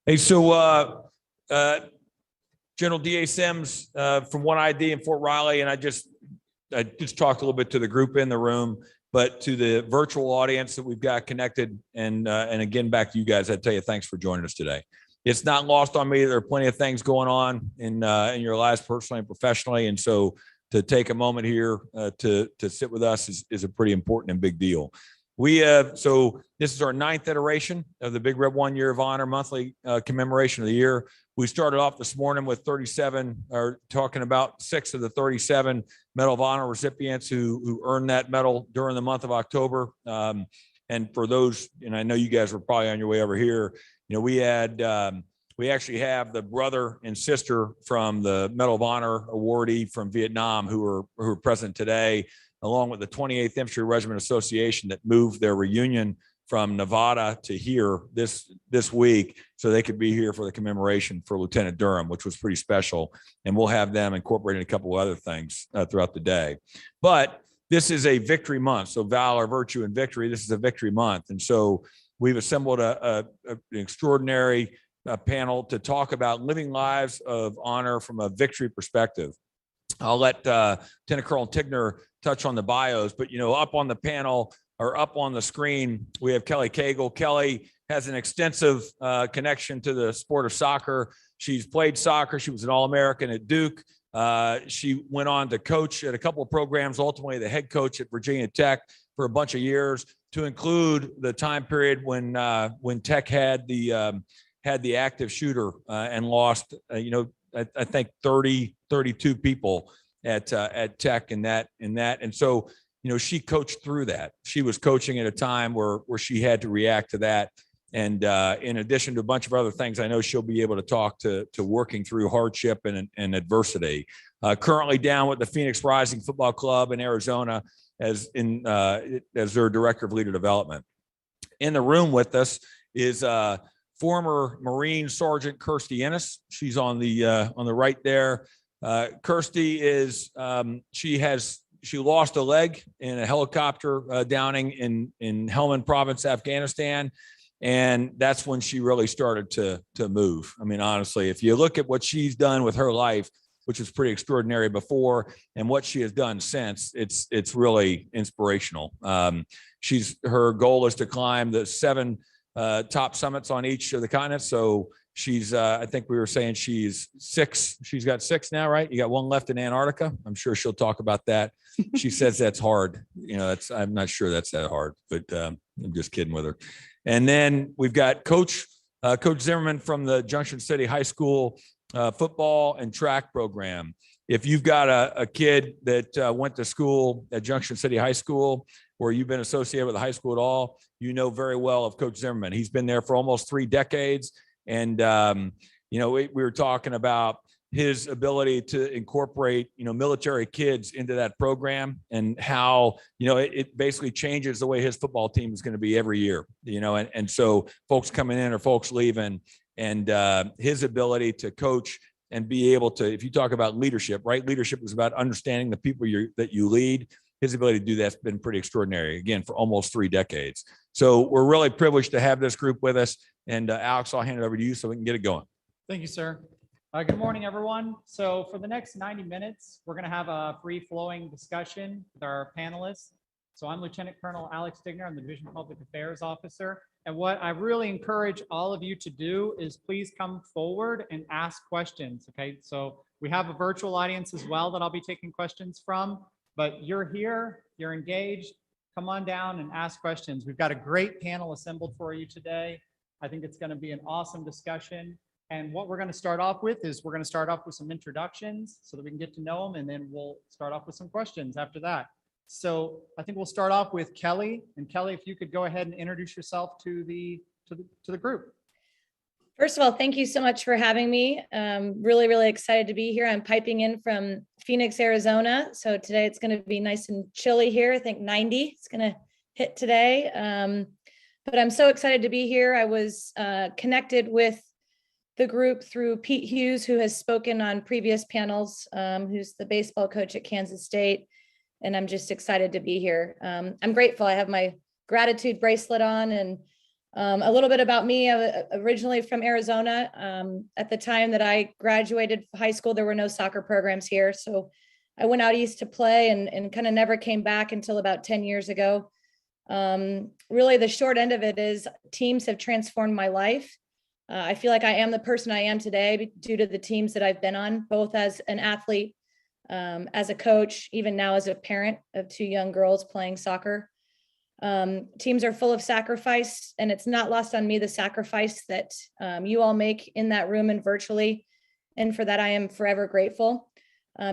Hey, uh, General D.A. Sims from One ID in Fort Riley, and I just talked a little bit to the group in the room, but to the virtual audience that we've got connected, and again back to you guys, I tell you thanks for joining us today. It's not lost on me. There are plenty of things going on in your lives, personally and professionally, and so to take a moment here to sit with us is a pretty important and big deal. So this is our 9th iteration of the Big Red 1 Year of Honor monthly commemoration of the year. We started off this morning with 37, or talking about 6 of the 37 Medal of Honor recipients who earned that medal during the month of October. And for those, and I know you guys were probably on your way over here, we actually have the brother and sister from the Medal of Honor awardee from Vietnam who are present today, along with the 28th Infantry Regiment Association that moved their reunion from Nevada to here this week so they could be here for the commemoration for Lieutenant Durham, which was pretty special. And we'll have them incorporating a couple of other things throughout the day. But this is a victory month. So valor, virtue, and victory. This is a victory month. And so we've assembled an extraordinary panel to talk about living lives of honor from a victory perspective. I'll let Lieutenant Colonel Tigner touch on the bios, but up on the panel or up on the screen, we have Kelly Cagle. Kelly has an extensive connection to the sport of soccer. She's played soccer. She was an All-American at Duke. She went on to coach at a couple of programs, ultimately the head coach at Virginia Tech for a bunch of years, to include the time period when Tech had the active shooter and lost, I think 32 people at Tech in that. And so, she coached through that. She was coaching at a time where she had to react to that. And in addition to a bunch of other things, I know she'll be able to talk to working through hardship and adversity. Currently down with the Phoenix Rising Football Club in Arizona as their Director of Leader Development. In the room with us is former Marine Sergeant Kirstie Ennis. She's on the right there. Kirstie is she lost a leg in a helicopter downing in Helmand Province, Afghanistan, and that's when she really started to move. I mean, honestly, if you look at what she's done with her life, which is pretty extraordinary before, and what she has done since, it's really inspirational. Her goal is to climb the 7 top summits on each of the continents. So she's, I think we were saying she's 6. She's got 6 now, right? You got 1 left in Antarctica. I'm sure she'll talk about that. She says that's hard. I'm not sure that's that hard, but I'm just kidding with her. And then we've got Coach Zimmerman from the Junction City High School football and track program. If you've got a kid that went to school at Junction City High School, or you've been associated with the high school at all, you know very well of Coach Zimmerman. He's been there for almost 3 decades. And, we were talking about his ability to incorporate, military kids into that program, and how, it basically changes the way his football team is going to be every year, and so folks coming in or folks leaving, and his ability to coach and be able to, if you talk about leadership, right? Leadership is about understanding the people that you lead. His ability to do that's been pretty extraordinary, again, for almost 3 decades. So we're really privileged to have this group with us. And Alex, I'll hand it over to you so we can get it going. Thank you, sir. Good morning, everyone. So for the next 90 minutes, we're going to have a free-flowing discussion with our panelists. So I'm Lieutenant Colonel Alex Tigner. I'm the Division Public Affairs Officer. And what I really encourage all of you to do is please come forward and ask questions, okay? So we have a virtual audience as well that I'll be taking questions from, but you're here, you're engaged, come on down and ask questions. We've got a great panel assembled for you today. I think it's going to be an awesome discussion. And what we're going to start off with is we're going to start off with some introductions so that we can get to know them, and then we'll start off with some questions after that. So I think we'll start off with Kelly. And Kelly, if you could go ahead and introduce yourself to the group. First of all, thank you so much for having me. Really, really excited to be here. I'm piping in from Phoenix, Arizona. So today it's going to be nice and chilly here. I think 90 is going to hit today. But I'm so excited to be here. I was connected with the group through Pete Hughes, who has spoken on previous panels, who's the baseball coach at Kansas State. And I'm just excited to be here. I'm grateful. I have my gratitude bracelet on, and A little bit about me, originally from Arizona. At the time that I graduated high school, there were no soccer programs here. So I went out east to play and kind of never came back until about 10 years ago. Really, the short end of it is teams have transformed my life. I feel like I am the person I am today due to the teams that I've been on, both as an athlete, as a coach, even now as a parent of two young girls playing soccer. Teams are full of sacrifice, and it's not lost on me the sacrifice that you all make in that room and virtually. And for that, I am forever grateful.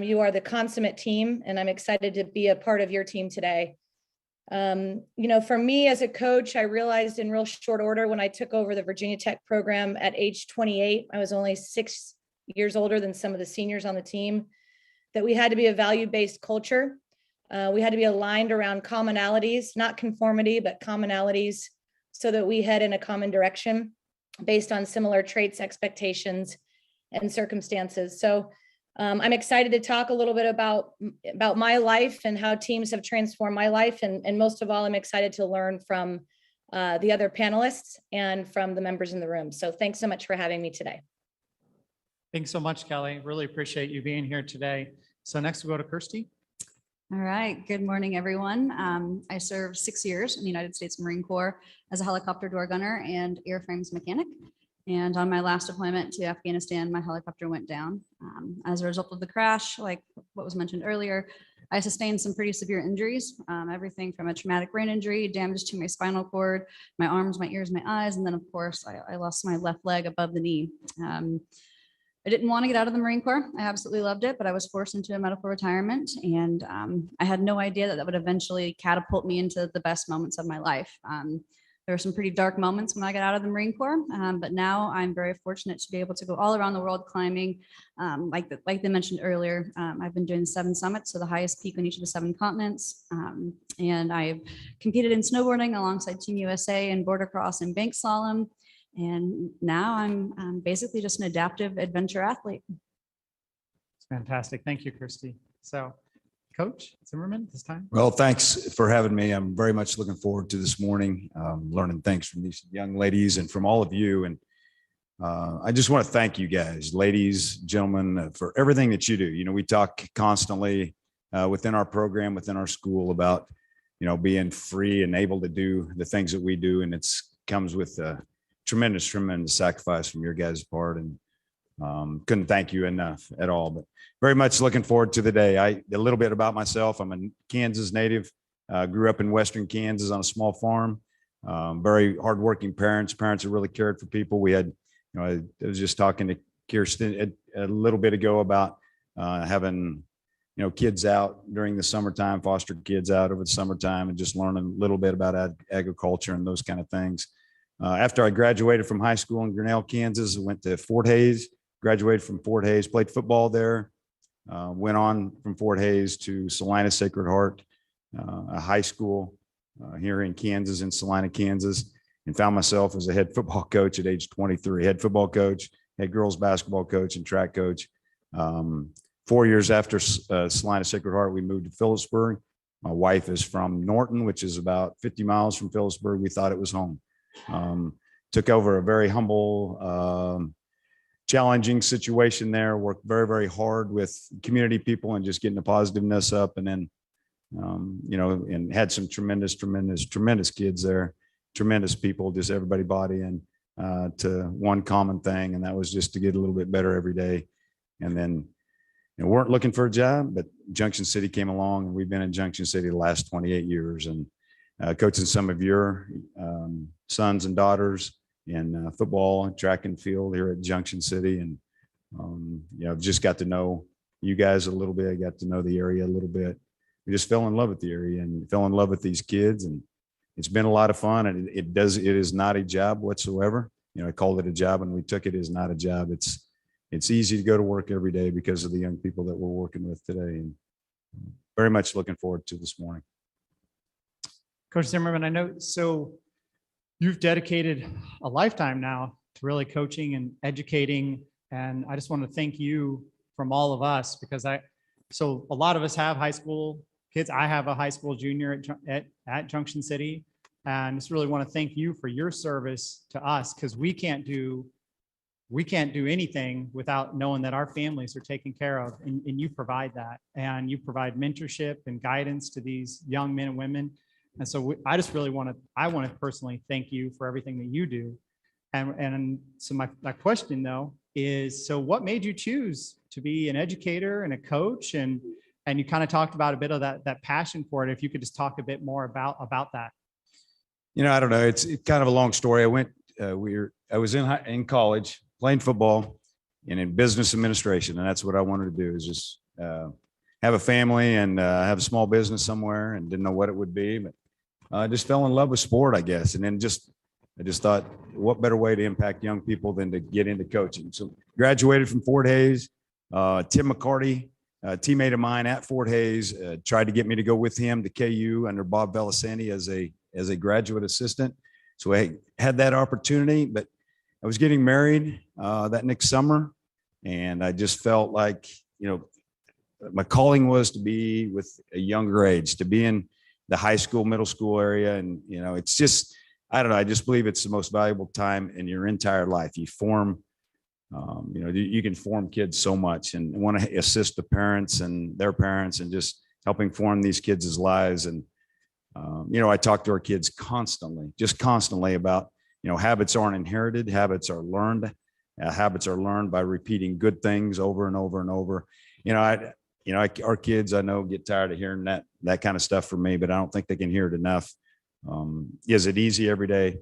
You are the consummate team, and I'm excited to be a part of your team today. For me as a coach, I realized in real short order when I took over the Virginia Tech program at age 28, I was only 6 years older than some of the seniors on the team, that we had to be a value-based culture. We had to be aligned around commonalities, not conformity, but commonalities, so that we head in a common direction based on similar traits, expectations, and circumstances. So I'm excited to talk a little bit about my life and how teams have transformed my life. And most of all, I'm excited to learn from the other panelists and from the members in the room. So thanks so much for having me today. Thanks so much, Kelly. Really appreciate you being here today. So next we'll go to Kirsty. All right. Good morning, everyone. I served 6 years in the United States Marine Corps as a helicopter door gunner and airframes mechanic. And on my last deployment to Afghanistan, my helicopter went down. As a result of the crash, like what was mentioned earlier, I sustained some pretty severe injuries, everything from a traumatic brain injury, damage to my spinal cord, my arms, my ears, my eyes, and then of course, I lost my left leg above the knee. I didn't want to get out of the Marine Corps. I absolutely loved it, but I was forced into a medical retirement, and I had no idea that would eventually catapult me into the best moments of my life. There were some pretty dark moments when I got out of the Marine Corps, but now I'm very fortunate to be able to go all around the world climbing. Like they mentioned earlier, I've been doing 7 summits, so the highest peak on each of the 7 continents. And I've competed in snowboarding alongside Team USA and border cross and bank slalom. And now I'm basically just an adaptive adventure athlete. It's fantastic. Thank you, Kirsty. So Coach Zimmerman, this time. Well, thanks for having me. I'm very much looking forward to this morning, learning things from these young ladies and from all of you. And I just want to thank you guys, ladies, gentlemen, for everything that you do. You know, we talk constantly within our program, within our school about, being free and able to do the things that we do. And it's comes with tremendous sacrifice from your guys' part. And couldn't thank you enough at all, but very much looking forward to the day. A little bit about myself. I'm a Kansas native, grew up in Western Kansas on a small farm, very hardworking parents that really cared for people. We had, I was just talking to Kirsten a little bit ago about having, kids out during the summertime, foster kids out over the summertime and just learning a little bit about agriculture and those kind of things. After I graduated from high school in Grinnell, Kansas, I went to Fort Hays, graduated from Fort Hays, played football there, went on from Fort Hays to Salina Sacred Heart, a high school here in Kansas, in Salina, Kansas, and found myself as a head football coach at age 23, head football coach, head girls basketball coach and track coach. 4 years after Salina Sacred Heart, we moved to Phillipsburg. My wife is from Norton, which is about 50 miles from Phillipsburg. We thought it was home. Took over a very humble, challenging situation there, worked very, very hard with community people and just getting the positiveness up. And then, and had some tremendous kids there, tremendous people, just everybody bought in to one common thing. And that was just to get a little bit better every day. And then, weren't looking for a job, but Junction City came along and we've been in Junction City the last 28 years and coaching some of your sons and daughters in football, track and field here at Junction City. And, just got to know you guys a little bit. I got to know the area a little bit. We just fell in love with the area and fell in love with these kids. And it's been a lot of fun. And it is not a job whatsoever. I called it a job and we took it as not a job. It's easy to go to work every day because of the young people that we're working with today. And very much looking forward to this morning. Coach Zimmerman, I know, so you've dedicated a lifetime now to really coaching and educating. And I just want to thank you from all of us because so a lot of us have high school kids. I have a high school junior at Junction City. And just really want to thank you for your service to us, because we can't do anything without knowing that our families are taken care of, and you provide that, and you provide mentorship and guidance to these young men and women. And so I just really want to personally thank you for everything that you do. And so my question though is, so what made you choose to be an educator and a coach? And you kind of talked about a bit of that passion for it. If you could just talk a bit more about that. I don't know. It's kind of a long story. I was in college playing football and in business administration. And that's what I wanted to do, is just have a family and have a small business somewhere, and didn't know what it would be, but I just fell in love with sport, I guess. And then I just thought, what better way to impact young people than to get into coaching? So graduated from Fort Hays. Tim McCarty, a teammate of mine at Fort Hays, tried to get me to go with him to KU under Bob Velasani as a graduate assistant. So I had that opportunity, but I was getting married that next summer, and I just felt like, my calling was to be with a younger age, to be in the high school, middle school area. And, it's just, I don't know, I just believe it's the most valuable time in your entire life. You form, you can form kids so much, and want to assist the parents and their parents, and just helping form these kids' lives. And, I talk to our kids constantly about, habits aren't inherited, habits are learned. Habits are learned by repeating good things over and over and over. Our kids, I know, get tired of hearing that kind of stuff from me, but I don't think they can hear it enough. Is it easy every day?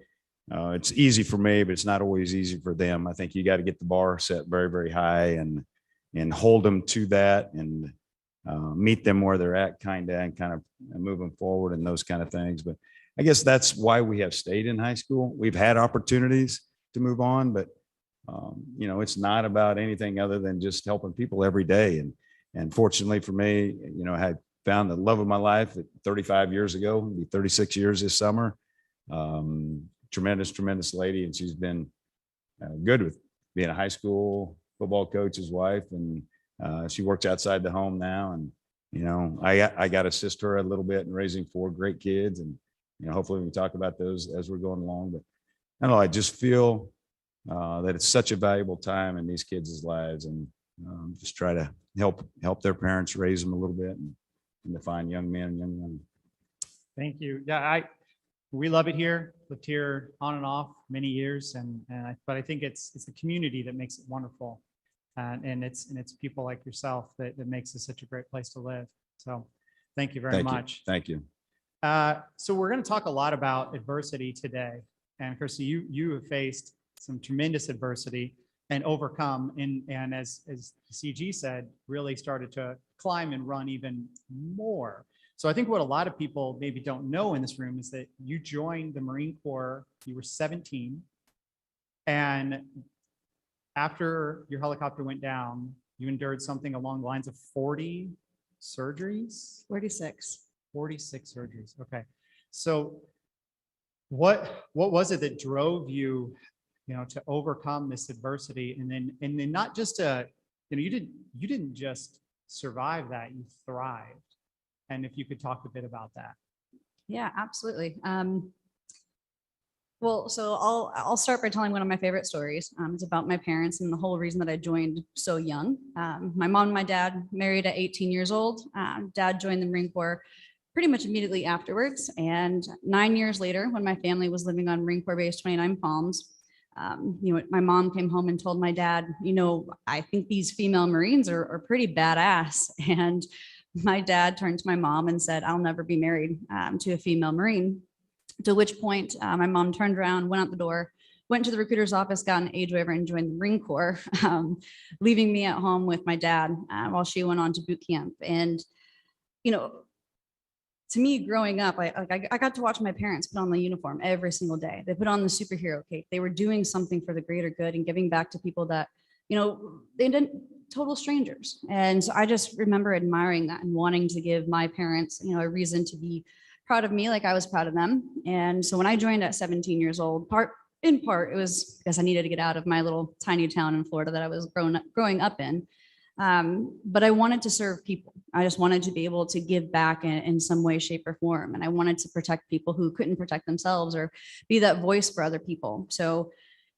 It's easy for me, but it's not always easy for them. I think you got to get the bar set very, very high, and hold them to that, and meet them where they're at, and kind of move them forward, and those kind of things. But I guess that's why we have stayed in high school. We've had opportunities to move on, but it's not about anything other than just helping people every day. And fortunately for me, I had found the love of my life at 35 years ago. It'll be 36 years this summer. Tremendous lady. And she's been good with being a high school football coach's wife. And she works outside the home now. And, I got to assist her a little bit in raising 4 great kids. And, hopefully we can talk about those as we're going along. But I don't know, I just feel that it's such a valuable time in these kids' lives, and just try to help their parents raise them a little bit, and to find young men and young women. Thank you. Yeah, we love it here. Lived here on and off many years, but I think it's the community that makes it wonderful, and it's people like yourself that makes it such a great place to live. So, thank you very much. Thank you. So we're going to talk a lot about adversity today, and Kirsty, you have faced some tremendous adversity and overcome, and as CG said, really started to climb and run even more. So I think what a lot of people maybe don't know in this room is that you joined the Marine Corps, you were 17, and after your helicopter went down, you endured something along the lines of 40 surgeries? 46. 46 surgeries. Okay. So what was it that drove you, to overcome this adversity, and then not just you didn't just survive that, you thrived. And if you could talk a bit about that. Yeah, absolutely. Well, so I'll start by telling one of my favorite stories. It's about my parents and the whole reason that I joined so young. My mom and my dad married at 18 years old. Dad joined the Marine Corps pretty much immediately afterwards. And 9 years later, when my family was living on Marine Corps Base 29 Palms, my mom came home and told my dad, I think these female Marines are pretty badass. And my dad turned to my mom and said, I'll never be married to a female Marine. To which point my mom turned around, went out the door, went to the recruiter's office, got an age waiver, and joined the Marine Corps, leaving me at home with my dad while she went on to boot camp. And, to me, growing up, I got to watch my parents put on the uniform every single day. They put on the superhero cape. They were doing something for the greater good and giving back to people that, they didn't, total strangers. And so I just remember admiring that and wanting to give my parents, a reason to be proud of me like I was proud of them. And so when I joined at 17 years old, in part, it was because I needed to get out of my little tiny town in Florida that I was growing up in. But I wanted to serve people. I just wanted to be able to give back in some way, shape, or form. And I wanted to protect people who couldn't protect themselves or be that voice for other people. So,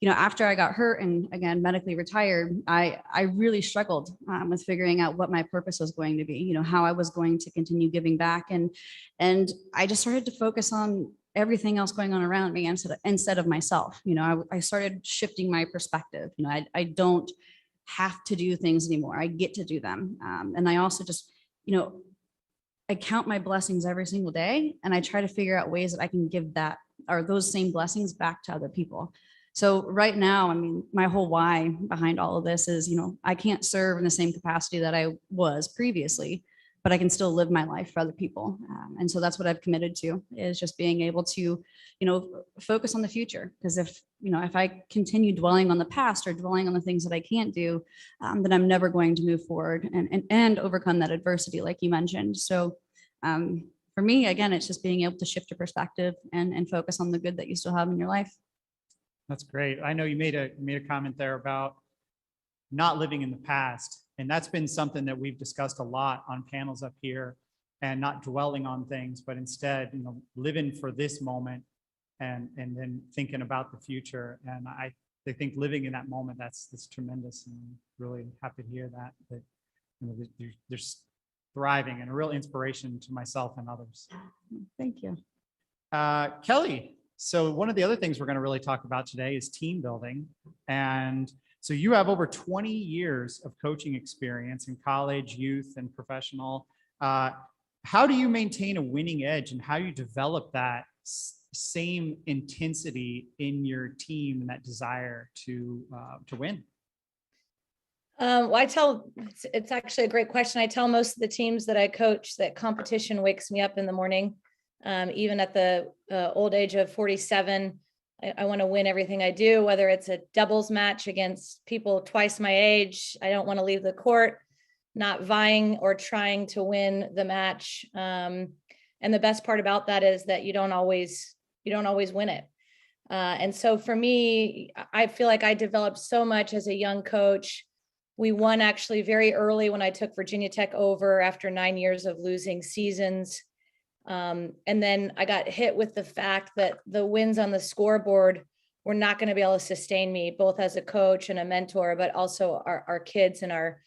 after I got hurt and again, medically retired, I really struggled with figuring out what my purpose was going to be, how I was going to continue giving back. And I just started to focus on everything else going on around me instead of myself. I started shifting my perspective. I don't have to do things anymore. I get to do them. And I also just, I count my blessings every single day, and I try to figure out ways that I can give that or those same blessings back to other people. So right now, I mean, my whole why behind all of this is, I can't serve in the same capacity that I was previously, but I can still live my life for other people. And so that's what I've committed to, is just being able to, focus on the future. Because if I continue dwelling on the past or dwelling on the things that I can't do, then I'm never going to move forward and overcome that adversity, like you mentioned. So for me, again, it's just being able to shift your perspective and focus on the good that you still have in your life. That's great. I know you made a comment there about not living in the past. And that's been something that we've discussed a lot on panels up here, and not dwelling on things, but instead, living for this moment and then thinking about the future. And I think living in that moment, that's tremendous. And I'm really happy to hear that they're thriving, and a real inspiration to myself and others. Thank you. Kelly, so one of the other things we're going to really talk about today is team building. And so you have over 20 years of coaching experience in college, youth, and professional. How do you maintain a winning edge, and how do you develop that same intensity in your team and that desire to win? Well, it's actually a great question. I tell most of the teams that I coach that competition wakes me up in the morning. Even at the old age of 47, I want to win everything I do, whether it's a doubles match against people twice my age. I don't want to leave the court not vying or trying to win the match. And the best part about that is that you don't always win it. And so for me, I feel like I developed so much as a young coach. We won actually very early when I took Virginia Tech over after 9 years of losing seasons. And then I got hit with the fact that the wins on the scoreboard were not going to be able to sustain me, both as a coach and a mentor, but also our kids and our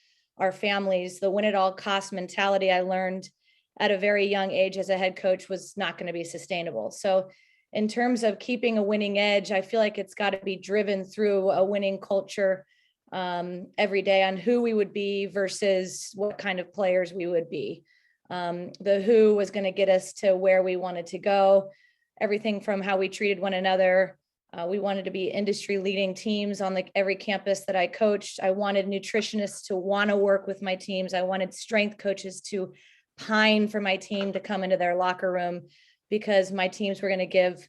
families. The win at all cost mentality I learned at a very young age as a head coach was not going to be sustainable. So in terms of keeping a winning edge, I feel like it's got to be driven through a winning culture every day on who we would be versus what kind of players we would be. The who was going to get us to where we wanted to go, everything from how we treated one another. We wanted to be industry leading teams on every campus that I coached. I wanted nutritionists to want to work with my teams. I wanted strength coaches to pine for my team to come into their locker room, because my teams were going to give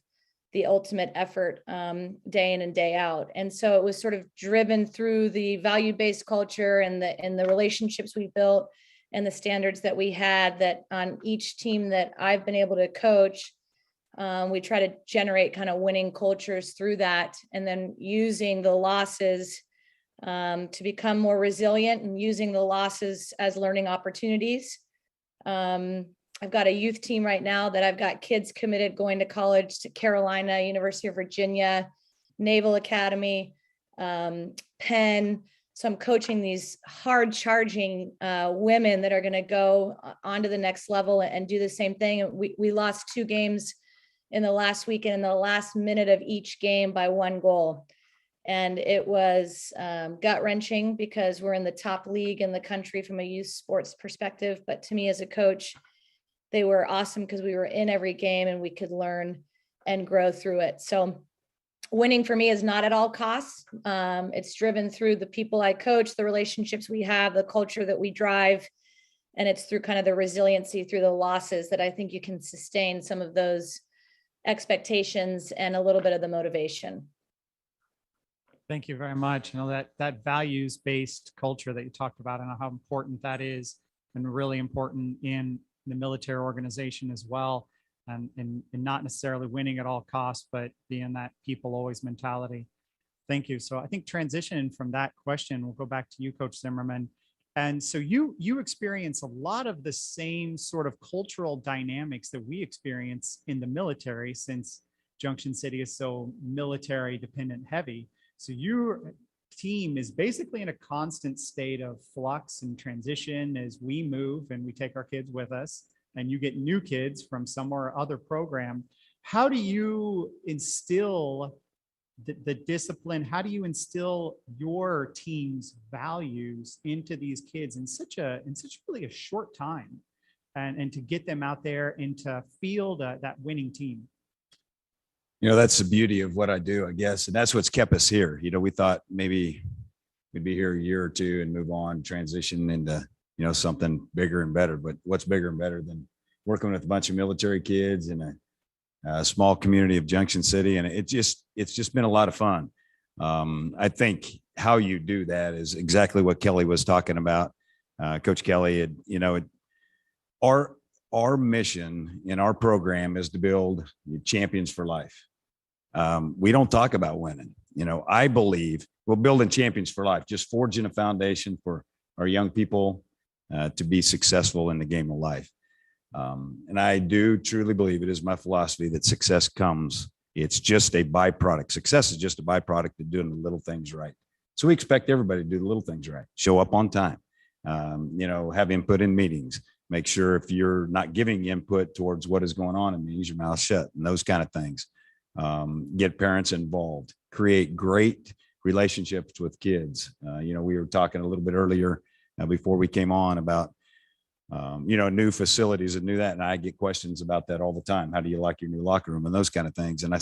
the ultimate effort day in and day out. And so it was sort of driven through the value-based culture and the relationships we built and the standards that we had, that on each team that I've been able to coach, we try to generate kind of winning cultures through that, and then using the losses to become more resilient and using the losses as learning opportunities. I've got a youth team right now that I've got kids committed going to college to Carolina, University of Virginia, Naval Academy, Penn. So I'm coaching these hard charging women that are going to go on to the next level and do the same thing. We lost 2 games in the last weekend, in the last minute of each game by 1 goal. And it was gut wrenching, because we're in the top league in the country from a youth sports perspective. But to me as a coach, they were awesome because we were in every game and we could learn and grow through it. So winning for me is not at all costs. It's driven through the people I coach, the relationships we have, the culture that we drive. And it's through kind of the resiliency through the losses that I think you can sustain some of those expectations and a little bit of the motivation. Thank you very much. That values-based culture that you talked about, and how important that is, and really important in the military organization as well, and not necessarily winning at all costs, but being that people always mentality. Thank you. So I think transitioning from that question, we'll go back to you, Coach Zimmerman. And so you experience a lot of the same sort of cultural dynamics that we experience in the military, since Junction City is so military dependent heavy. So your team is basically in a constant state of flux and transition as we move and we take our kids with us, and you get new kids from somewhere or other program. How do you instill the discipline? How do you instill your team's values into these kids in such really a short time, and to get them out there and to feel that winning team? You know, that's the beauty of what I do, I guess. And that's what's kept us here. You know, we thought maybe we'd be here a year or two and move on, transition into, you know, something bigger and better. But what's bigger and better than working with a bunch of military kids in a small community of Junction City? And it's just been a lot of fun. I think how you do that is exactly what Kelly was talking about. Coach Kelly, you know, our mission in our program is to build champions for life. We don't talk about winning. You know, I believe we're building champions for life, just forging a foundation for our young people to be successful in the game of life. And I do truly believe, it is my philosophy, that success comes. It's just a byproduct. Success is just a byproduct of doing the little things right. So we expect everybody to do the little things right. Show up on time, you know, have input in meetings. Make sure if you're not giving input towards what is going on in meetings, your mouth shut, and those kind of things. Get parents involved, create great relationships with kids. You know, we were talking a little bit earlier before we came on about, you know, new facilities and that. And I get questions about that all the time. How do you like your new locker room and those kind of things? And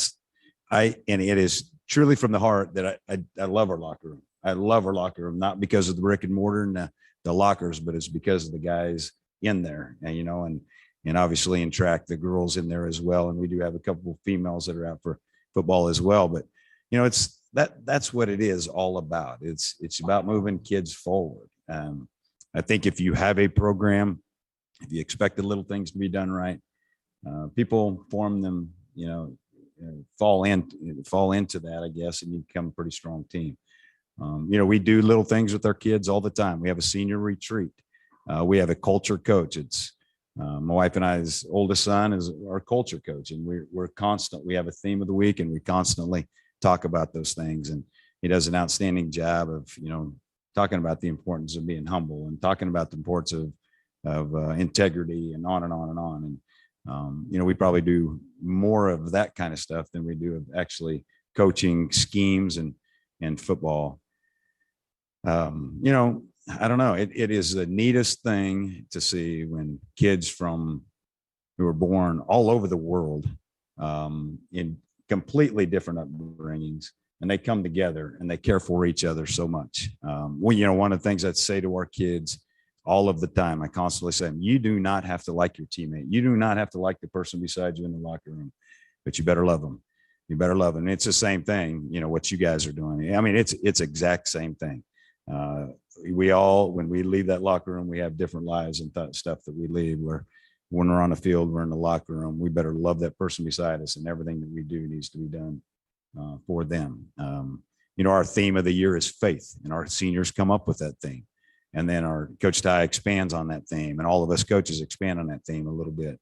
and it is truly from the heart that I love our locker room. I love our locker room, not because of the brick and mortar and the lockers, but it's because of the guys in there. And, you know, and obviously in track, the girls in there as well. And we do have a couple of females that are out for football as well. But, you know, that's what it is all about. It's about moving kids forward. I think if you have a program, if you expect the little things to be done right, people form them, you know, fall into that, I guess, and you become a pretty strong team. You know, we do little things with our kids all the time. We have a senior retreat. We have a culture coach. It's my wife and I's oldest son is our culture coach, and we have a theme of the week, and we constantly talk about those things. And he does an outstanding job of, you know, talking about the importance of being humble and talking about the importance of integrity and on and on and on. And, you know, we probably do more of that kind of stuff than we do of actually coaching schemes and football. You know, I don't know. It is the neatest thing to see when kids who are born all over the world in completely different upbringings, and they come together and they care for each other so much. Well, you know, one of the things I say to our kids all of the time, I constantly say, you do not have to like your teammate. You do not have to like the person beside you in the locker room, but you better love them. You better love them. It's the same thing, you know, what you guys are doing. I mean, it's exact same thing. When we leave that locker room, we have different lives and stuff that we leave. Where when we're on the field, we're in the locker room, we better love that person beside us, and everything that we do needs to be done for them. You know, our theme of the year is faith, and our seniors come up with that theme. And then our Coach Ty expands on that theme, and all of us coaches expand on that theme a little bit.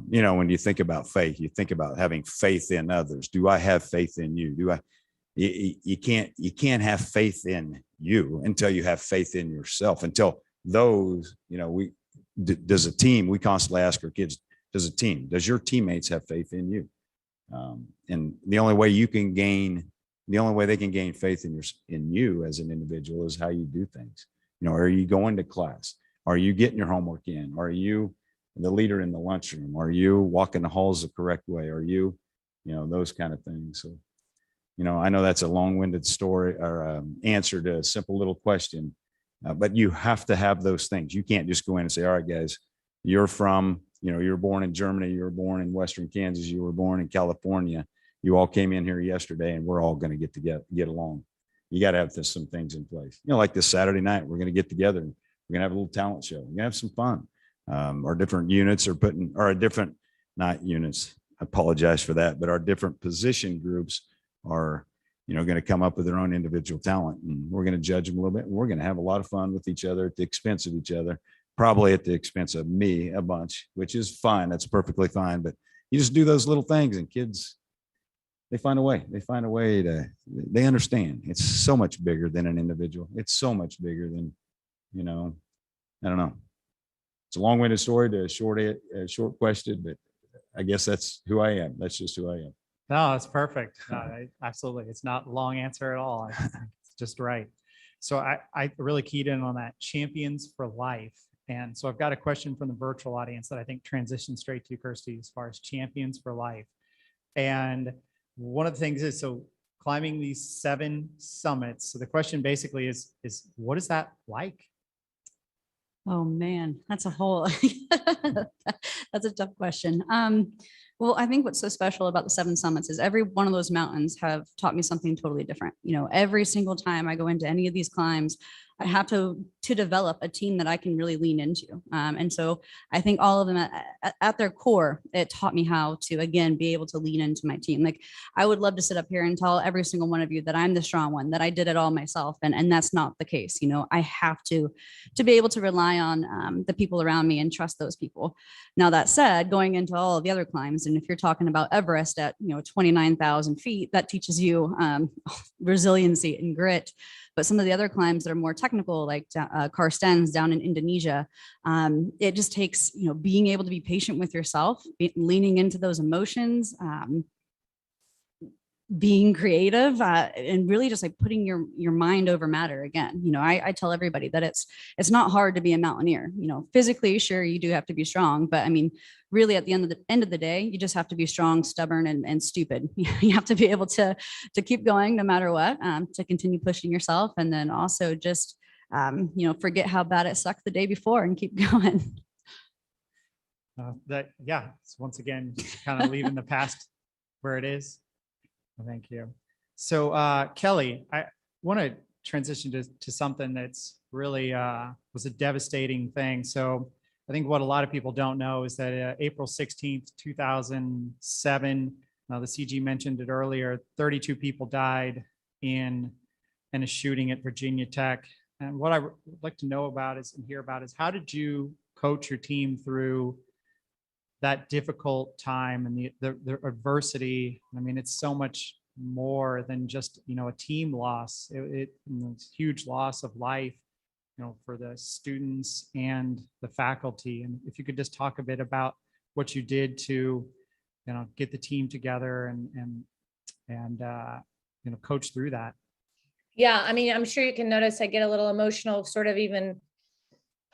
You know, when you think about faith, you think about having faith in others. Do I have faith in you? You can't have faith in you until you have faith in yourself. Until those, you know, does a team, we constantly ask our kids, does your teammates have faith in you? And the only way they can gain faith in you as an individual is how you do things. You know, are you going to class? Are you getting your homework in? Are you the leader in the lunchroom? Are you walking the halls the correct way? Are you, you know, those kind of things. So, you know, I know that's a long-winded story or answer to a simple little question, but you have to have those things. You can't just go in and say, all right, guys, you're born in Germany, you were born in Western Kansas, you were born in California. You all came in here yesterday, and we're all going to get along. You got to have some things in place. You know, like this Saturday night, we're going to get together and we're going to have a little talent show. We're going to have some fun. Our different units not units. I apologize for that, but our different position groups are going to come up with their own individual talent, and we're going to judge them a little bit. And we're going to have a lot of fun with each other at the expense of each other, probably at the expense of me a bunch, which is fine. That's perfectly fine. But you just do those little things, and kids, they find a way. They understand. It's so much bigger than an individual. It's so much bigger than, I don't know. It's a long-winded story to a short question, but I guess that's who I am. That's just who I am. No, it's perfect. No, absolutely. It's not a long answer at all. It's just right. So I really keyed in on that, champions for life. And so I've got a question from the virtual audience that I think transitions straight to you, Kirsty, as far as champions for life. And one of the things is, so climbing these 7 summits. So the question basically is what is that like? Oh, man, that's a whole, that's a tough question. Well, I think what's so special about the 7 summits is every one of those mountains have taught me something totally different. Every single time I go into any of these climbs, I have to develop a team that I can really lean into. And so I think all of them at their core, it taught me how to, again, be able to lean into my team. Like, I would love to sit up here and tell every single one of you that I'm the strong one, that I did it all myself. And that's not the case. I have to be able to rely on the people around me and trust those people. Now, that said, going into all of the other climbs, and if you're talking about Everest at 29,000 feet, that teaches you resiliency and grit. But some of the other climbs that are more technical, like Karstens down in Indonesia, it just takes being able to be patient with yourself, leaning into those emotions, being creative, and really just like putting your mind over matter again. I tell everybody that it's not hard to be a mountaineer. Physically, sure, you do have to be strong, but I mean, really, at the end of the day, you just have to be strong, stubborn, and stupid. You have to be able to keep going no matter what, to continue pushing yourself, and then also just forget how bad it sucked the day before and keep going. It's once again kind of leaving the past where it is. Well, thank you. So Kelly, I want to transition to something that's really was a devastating thing. So I think what a lot of people don't know is that April 16th, 2007, the CG mentioned it earlier, 32 people died in a shooting at Virginia Tech. And what I would like to know about is, and hear about, is how did you coach your team through that difficult time and the adversity? I mean, it's so much more than just, a team loss. It's a huge loss of life, for the students and the faculty. And if you could just talk a bit about what you did to, get the team together and coach through that. Yeah, I mean, I'm sure you can notice I get a little emotional, sort of even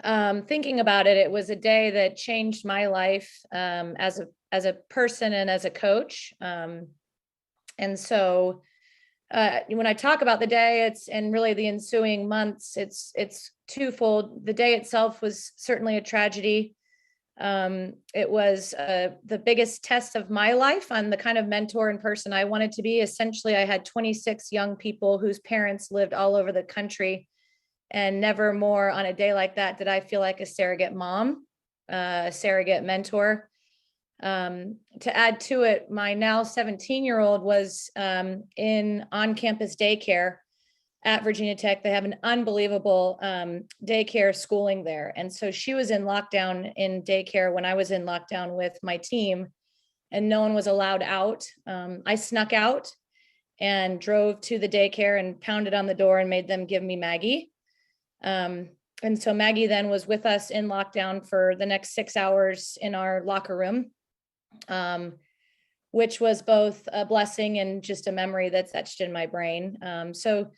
thinking about it. It was a day that changed my life as a person and as a coach. And so when I talk about the day, and really the ensuing months, it's twofold. The day itself was certainly a tragedy. It was the biggest test of my life on the kind of mentor and person I wanted to be. Essentially, I had 26 young people whose parents lived all over the country, and never more on a day like that did I feel like a surrogate mom, a surrogate mentor. To add to it, my now 17-year-old was in on-campus daycare at Virginia Tech. They have an unbelievable daycare schooling there. And so she was in lockdown in daycare when I was in lockdown with my team, and no one was allowed out. I snuck out and drove to the daycare and pounded on the door and made them give me Maggie. And so Maggie then was with us in lockdown for the next 6 hours in our locker room, which was both a blessing and just a memory that's etched in my brain. So,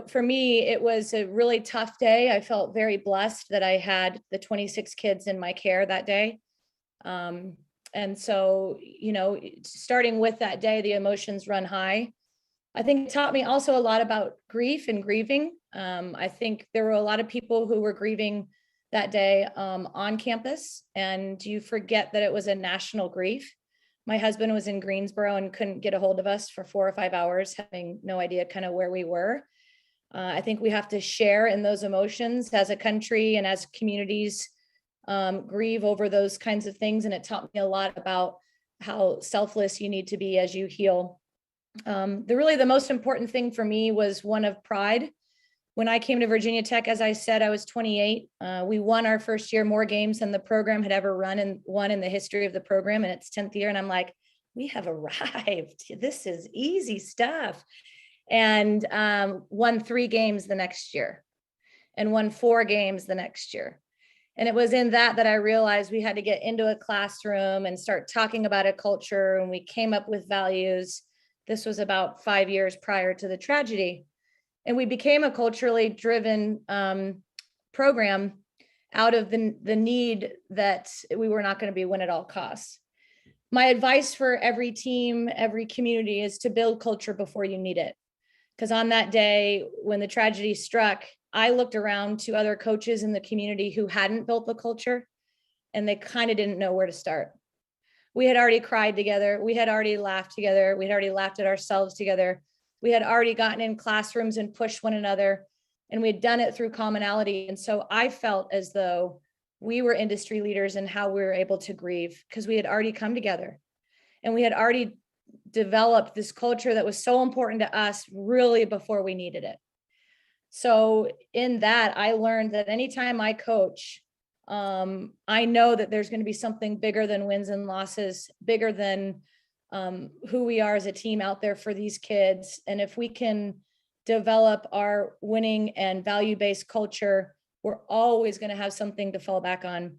for me, it was a really tough day. I felt very blessed that I had the 26 kids in my care that day. And so, starting with that day, the emotions run high. I think it taught me also a lot about grief and grieving. I think there were a lot of people who were grieving that day on campus, and you forget that it was a national grief. My husband was in Greensboro and couldn't get a hold of us for 4 or 5 hours, having no idea kind of where we were. I think we have to share in those emotions as a country and as communities, grieve over those kinds of things. And it taught me a lot about how selfless you need to be as you heal. The most important thing for me was one of pride. When I came to Virginia Tech, as I said, I was 28. We won our first year more games than the program had ever won in the history of the program in its 10th year. And I'm like, we have arrived. This is easy stuff. And won 3 games the next year and won 4 games the next year. And it was in that I realized we had to get into a classroom and start talking about a culture. And we came up with values. This was about 5 years prior to the tragedy. And we became a culturally driven program out of the need that we were not going to be win at all costs. My advice for every team, every community is to build culture before you need it. Because on that day, when the tragedy struck, I looked around to other coaches in the community who hadn't built the culture, and they kind of didn't know where to start. We had already cried together. We had already laughed together. We had already laughed at ourselves together. We had already gotten in classrooms and pushed one another, and we had done it through commonality. And so I felt as though we were industry leaders in how we were able to grieve, because we had already come together and we had already developed this culture that was so important to us really before we needed it. So in that, I learned that anytime I coach, I know that there's going to be something bigger than wins and losses, bigger than who we are as a team out there for these kids. And if we can develop our winning and value-based culture, we're always going to have something to fall back on.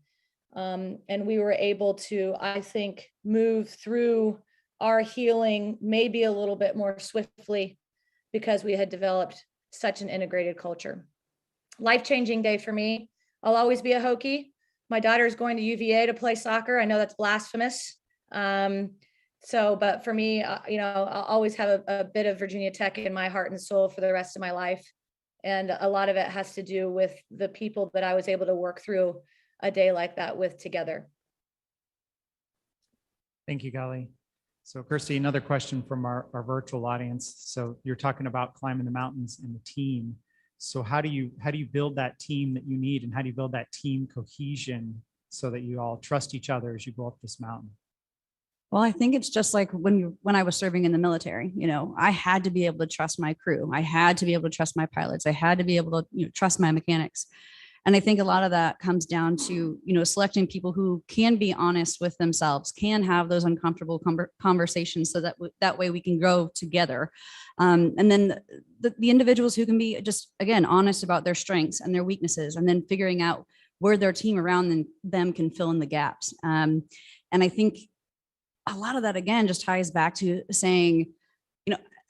And we were able to, I think, move through our healing maybe a little bit more swiftly because we had developed such an integrated culture. Life-changing day for me. I'll always be a Hokie. My daughter is going to UVA to play soccer. I know that's blasphemous. But for me, I'll always have a bit of Virginia Tech in my heart and soul for the rest of my life. And a lot of it has to do with the people that I was able to work through a day like that with together. Thank you, Golly. So Kirsty, another question from our virtual audience. So you're talking about climbing the mountains and the team. So how do you build that team that you need, and how do you build that team cohesion so that you all trust each other as you go up this mountain? Well, I think it's just like when I was serving in the military, I had to be able to trust my crew. I had to be able to trust my pilots. I had to be able to trust my mechanics. And I think a lot of that comes down to, selecting people who can be honest with themselves, can have those uncomfortable conversations so that way we can grow together. And then the individuals who can be just, again, honest about their strengths and their weaknesses, and then figuring out where their team around them can fill in the gaps. And I think a lot of that, again, just ties back to saying,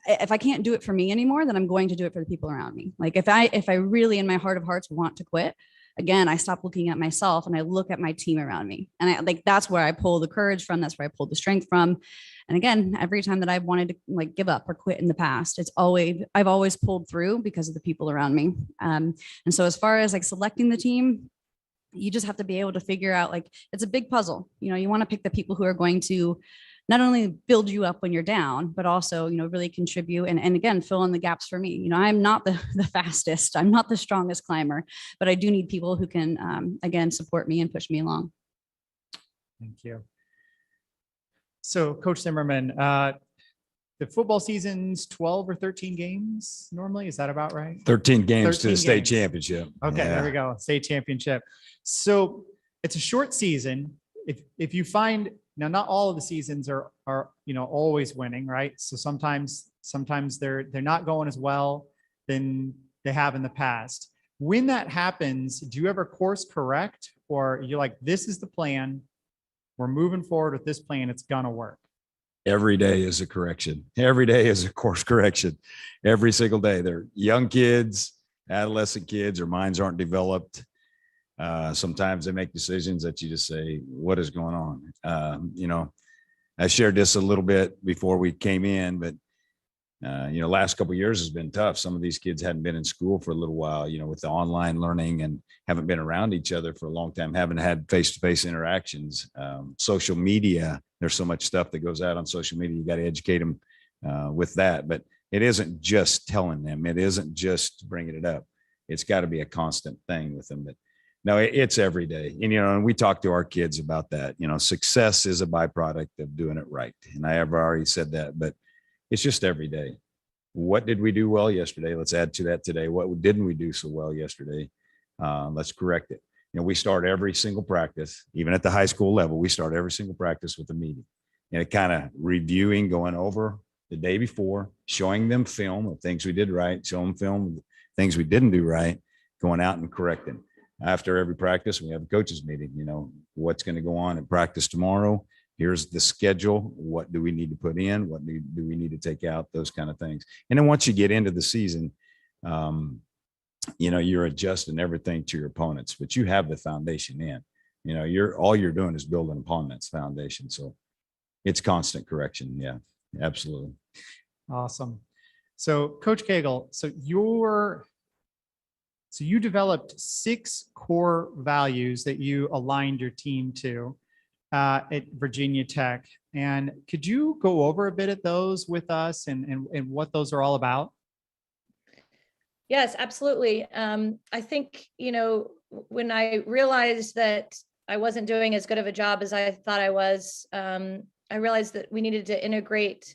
if I can't do it for me anymore, then I'm going to do it for the people around me. Like if I really in my heart of hearts want to quit, again, I stop looking at myself and I look at my team around me. And that's where I pull the courage from. That's where I pull the strength from. And again, every time that I've wanted to give up or quit in the past, I've always pulled through because of the people around me. And so as far as selecting the team, you just have to be able to figure out, it's a big puzzle. You want to pick the people who are going to not only build you up when you're down, but also, really contribute and again, fill in the gaps for me. I'm not the fastest, I'm not the strongest climber, but I do need people who can, again, support me and push me along. Thank you. So Coach Zimmerman, the football season's 12 or 13 games normally, is that about right? 13 games to the 13 state games. championship. Okay, Yeah. there we go. State championship. So it's a short season. If you find, now not all of the seasons are always winning, right? So sometimes they're not going as well than they have in the past. When that happens, do you ever course correct, or you're like, this is the plan, we're moving forward with this plan, it's gonna work? Every day is a correction. Every day is a course correction. Every single day. They're young kids, adolescent kids, their minds aren't developed. Sometimes they make decisions that you just say, what is going on? I shared this a little bit before we came in, but last couple of years has been tough. Some of these kids hadn't been in school for a little while, with the online learning, and haven't been around each other for a long time, haven't had face-to-face interactions. Social media, there's so much stuff that goes out on social media. You got to educate them with that, but it isn't just telling them. It isn't just bringing it up. It's got to be a constant thing with them. But no, it's every day. And we talk to our kids about that. Success is a byproduct of doing it right. And I have already said that, but It's just every day. What did we do well yesterday? Let's add to that today. What didn't we do so well yesterday? Let's correct it. We start every single practice, even at the high school level, we start every single practice with a meeting and it kind of reviewing, going over the day before, showing them film of things we did right, showing them film of things we didn't do right, going out and correcting. After every practice, we have a coaches meeting, what's going to go on in practice tomorrow. Here's the schedule. What do we need to put in? What do we need to take out? Those kind of things. And then once you get into the season, you're adjusting everything to your opponents, but you have the foundation in. All you're doing is building upon that foundation. So it's constant correction. Yeah, absolutely. Awesome. So Coach Cagle, so you developed 6 core values that you aligned your team to at Virginia Tech. And could you go over a bit of those with us and what those are all about? Yes, absolutely. I think, when I realized that I wasn't doing as good of a job as I thought I was, I realized that we needed to integrate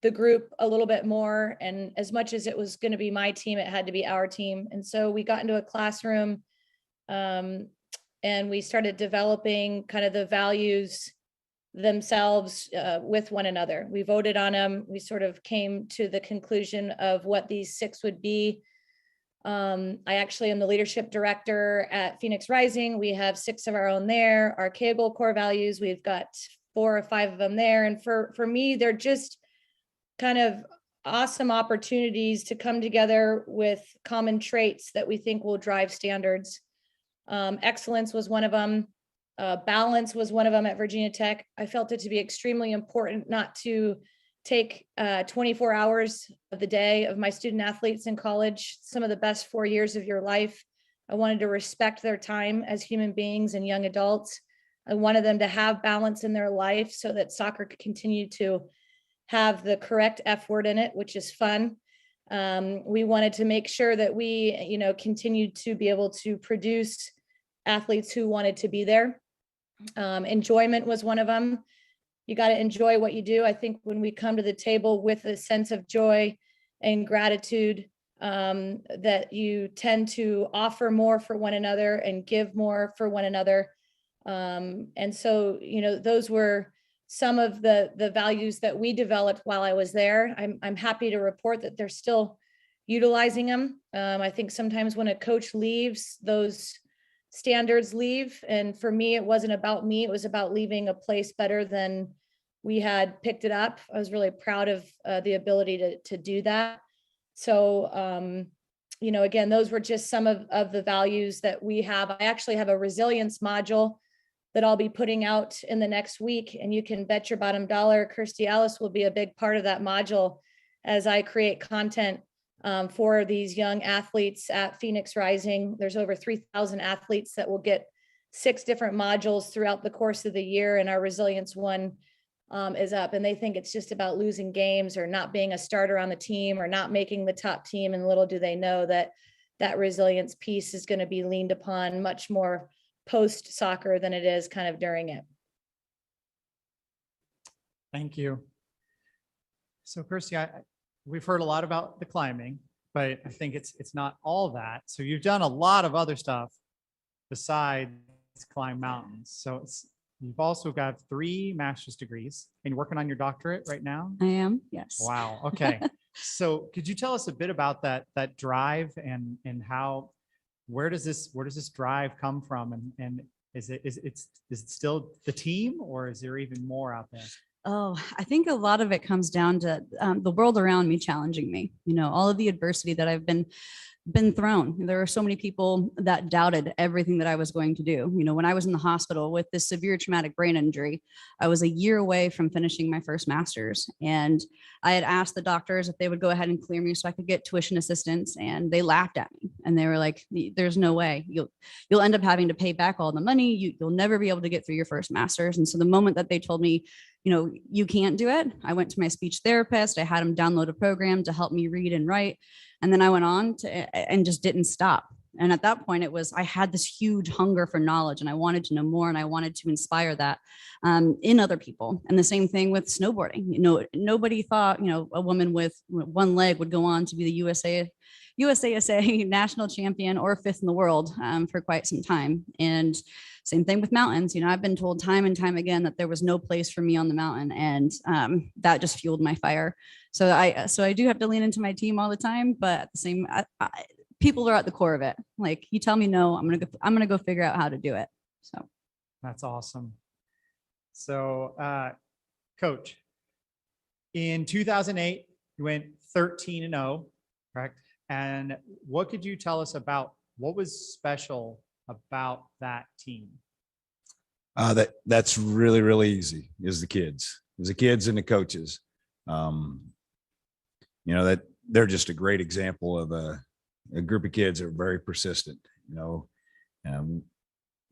the group a little bit more. And as much as it was going to be my team, it had to be our team. And so we got into a classroom and we started developing kind of the values themselves with one another. We voted on them. We sort of came to the conclusion of what these 6 would be. I actually am the leadership director at Phoenix Rising. We have 6 of our own there. Our Cagle core values, we've got 4 or 5 of them there. And for me, they're just kind of awesome opportunities to come together with common traits that we think will drive standards. Excellence was one of them. Balance was one of them at Virginia Tech. I felt it to be extremely important not to take 24 hours of the day of my student athletes in college, some of the best 4 years of your life. I wanted to respect their time as human beings and young adults. I wanted them to have balance in their life so that soccer could continue to have the correct F word in it, which is fun. We wanted to make sure that we, continued to be able to produce athletes who wanted to be there. Enjoyment was one of them. You got to enjoy what you do. I think when we come to the table with a sense of joy and gratitude, that you tend to offer more for one another and give more for one another. And so, those were some of the values that we developed while I was there. I'm happy to report that they're still utilizing them. I think sometimes when a coach leaves, those standards leave. And for me, it wasn't about me. It was about leaving a place better than we had picked it up. I was really proud of the ability to do that. So, again, those were just some of the values that we have. I actually have a resilience module that I'll be putting out in the next week. And you can bet your bottom dollar, Kirstie Ellis will be a big part of that module as I create content for these young athletes at Phoenix Rising. There's over 3,000 athletes that will get 6 different modules throughout the course of the year. And our resilience one is up. And they think it's just about losing games or not being a starter on the team or not making the top team. And little do they know that that resilience piece is going to be leaned upon much more post soccer than it is kind of during it. Thank you. So Kirstie, we've heard a lot about the climbing, but I think it's not all that. So you've done a lot of other stuff besides climb mountains. So you've also got 3 master's degrees and you're working on your doctorate right now? I am, yes. Wow. Okay. So could you tell us a bit about that drive and how, where does this drive come from? And is it still the team or is there even more out there? Oh, I think a lot of it comes down to the world around me challenging me. All of the adversity that I've been thrown. There were so many people that doubted everything that I was going to do. When I was in the hospital with this severe traumatic brain injury, I was a year away from finishing my first master's. And I had asked the doctors if they would go ahead and clear me so I could get tuition assistance. And they laughed at me and they were like, there's no way you'll end up having to pay back all the money. You'll never be able to get through your first master's. And so the moment that they told me, you can't do it, I went to my speech therapist. I had him download a program to help me read and write. And then I went on and just didn't stop. And at that point, I had this huge hunger for knowledge and I wanted to know more and I wanted to inspire that in other people. And the same thing with snowboarding. Nobody thought, a woman with one leg would go on to be the USASA national champion or fifth in the world for quite some time. And same thing with mountains. I've been told time and time again that there was no place for me on the mountain, and that just fueled my fire. So I do have to lean into my team all the time, but at the same, people are at the core of it. Like, you tell me no, I'm gonna go figure out how to do it. So That's awesome. So, Coach, in 2008, you went 13-0, correct? And what could you tell us about what was special about that team? That's really, really easy, is the kids and the coaches. That they're just a great example of a group of kids that are very persistent.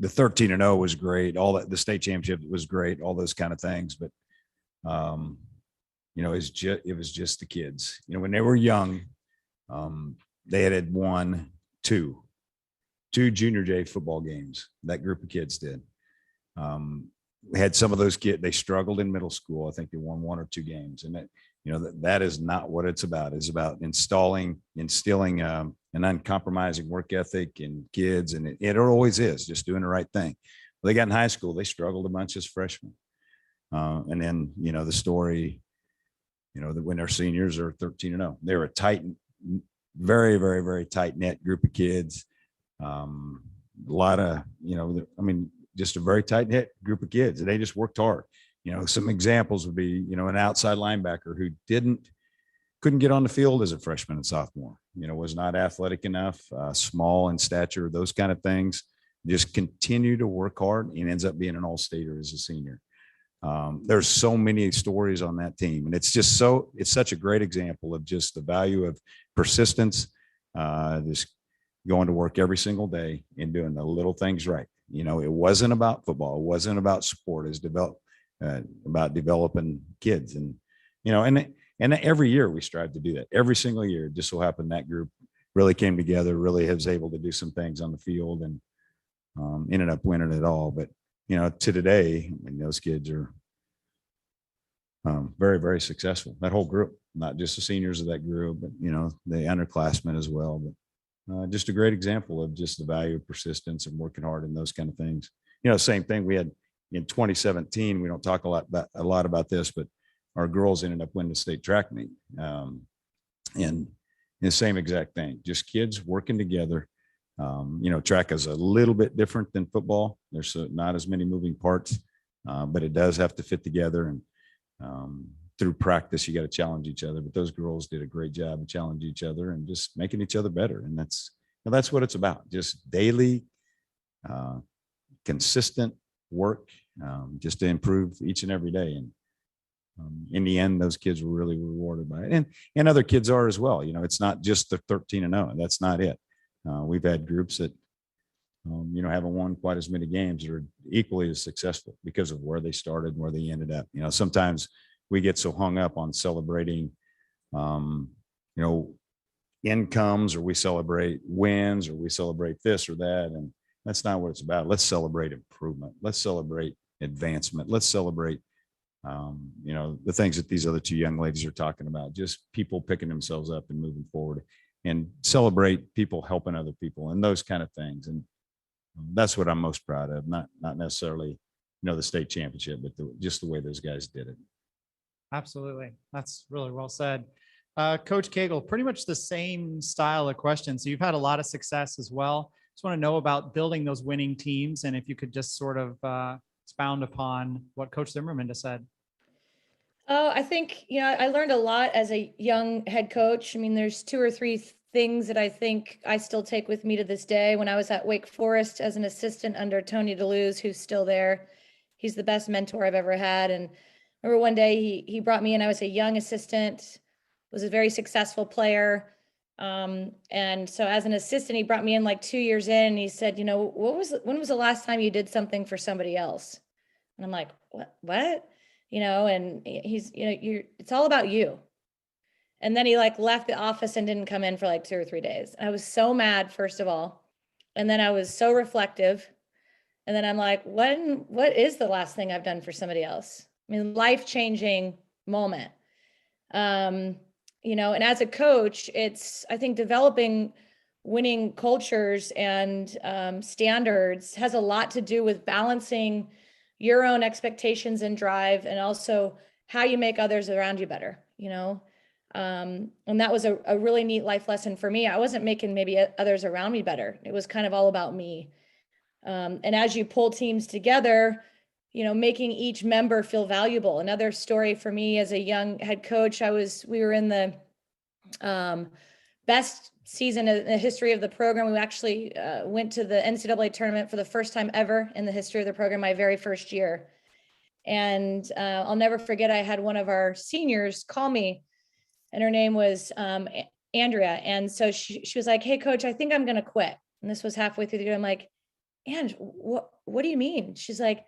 The 13-0 was great. All that, the state championship was great, all those kind of things. But, it was just the kids, when they were young, they had won two junior J football games. That group of kids did. We had some of those kids, they struggled in middle school. I think they won one or two games, and that is not what it's about. It's about instilling an uncompromising work ethic in kids. And it always is just doing the right thing. Well, they got in high school, they struggled a bunch as freshmen. And then, the story, that when they're seniors are 13-0, they're a tight, very, very, very tight knit group of kids. A lot of, just a very tight knit group of kids, and they just worked hard. Some examples would be, an outside linebacker who couldn't get on the field as a freshman and sophomore, was not athletic enough, small in stature, those kind of things. Just continue to work hard and ends up being an all-stater as a senior. There's so many stories on that team, and it's such a great example of just the value of persistence, just going to work every single day and doing the little things right. It wasn't about football. It wasn't about sport. It's about developing kids. And, and every year we strive to do that. Every single year. It just so happened that group really came together, really was able to do some things on the field, and ended up winning it all. But, to today, those kids are very, very successful. That whole group, not just the seniors of that group, but, the underclassmen as well. But just a great example of just the value of persistence and working hard and those kind of things. Same thing we had in 2017. We don't talk a lot about this, but our girls ended up winning the state track meet. And the same exact thing, just kids working together. Track is a little bit different than football. There's not as many moving parts, but it does have to fit together. And through practice, you got to challenge each other. But those girls did a great job of challenging each other and just making each other better. And that's what it's about. Just daily, consistent work, just to improve each and every day. And in the end, those kids were really rewarded by it. And other kids are as well. It's not just the 13-0. That's not it. We've had groups that, haven't won quite as many games that are equally as successful because of where they started and where they ended up. Sometimes we get so hung up on celebrating, incomes, or we celebrate wins, or we celebrate this or that. And that's not what it's about. Let's celebrate improvement. Let's celebrate advancement. Let's celebrate, the things that these other two young ladies are talking about, just people picking themselves up and moving forward, and celebrate people helping other people and those kind of things. And that's what I'm most proud of. Not necessarily, the state championship, but just the way those guys did it. Absolutely. That's really well said. Coach Cagle, pretty much the same style of question. So you've had a lot of success as well. Just want to know about building those winning teams, and if you could just sort of expound upon what Coach Zimmerman just said. Oh, I think, I learned a lot as a young head coach. There's two or three things that I think I still take with me to this day. When I was at Wake Forest as an assistant under Tony DeLuz, who's still there, he's the best mentor I've ever had. And I remember one day he brought me in. I was a young assistant, was a very successful player. And so as an assistant, he brought me in like 2 years in, and he said, when was the last time you did something for somebody else? And I'm like, what? And he's, it's all about you. And then he left the office and didn't come in for like 2 or 3 days. I was so mad, first of all. And then I was so reflective. And then I'm like, what is the last thing I've done for somebody else? I mean, life-changing moment. And as a coach, it's, I think, developing winning cultures and standards has a lot to do with balancing your own expectations and drive, and also how you make others around you better. And that was a really neat life lesson for me. I wasn't making maybe others around me better. It was kind of all about me. And as you pull teams together, making each member feel valuable. Another story for me as a young head coach, we were in the best season in the history of the program. We actually went to the NCAA tournament for the first time ever in the history of the program, my very first year. And I'll never forget, I had one of our seniors call me, and her name was Andrea. And so she was like, "Hey, coach, I think I'm going to quit." And this was halfway through the year. I'm like, "And what do you mean?" She's like,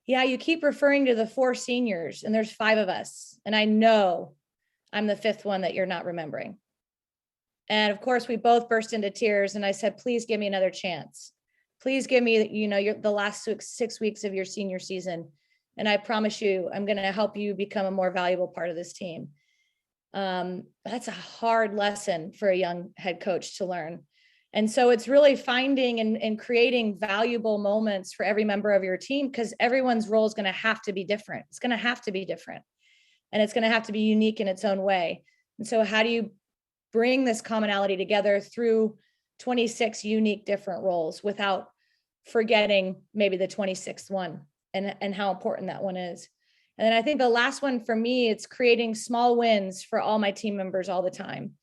"Yeah, you keep referring to the 4 seniors, and there's 5 of us. And I know I'm the 5th one that you're not remembering." And of course, we both burst into tears. And I said, "Please give me another chance. Please give me, the last 6 weeks of your senior season. And I promise you, I'm going to help you become a more valuable part of this team." That's a hard lesson for a young head coach to learn. And so it's really finding and creating valuable moments for every member of your team, because everyone's role is going to have to be different. It's going to have to be different. And it's going to have to be unique in its own way. And so how do you bring this commonality together through 26 unique different roles without forgetting maybe the 26th one and how important that one is? And then I think the last one for me, it's creating small wins for all my team members all the time.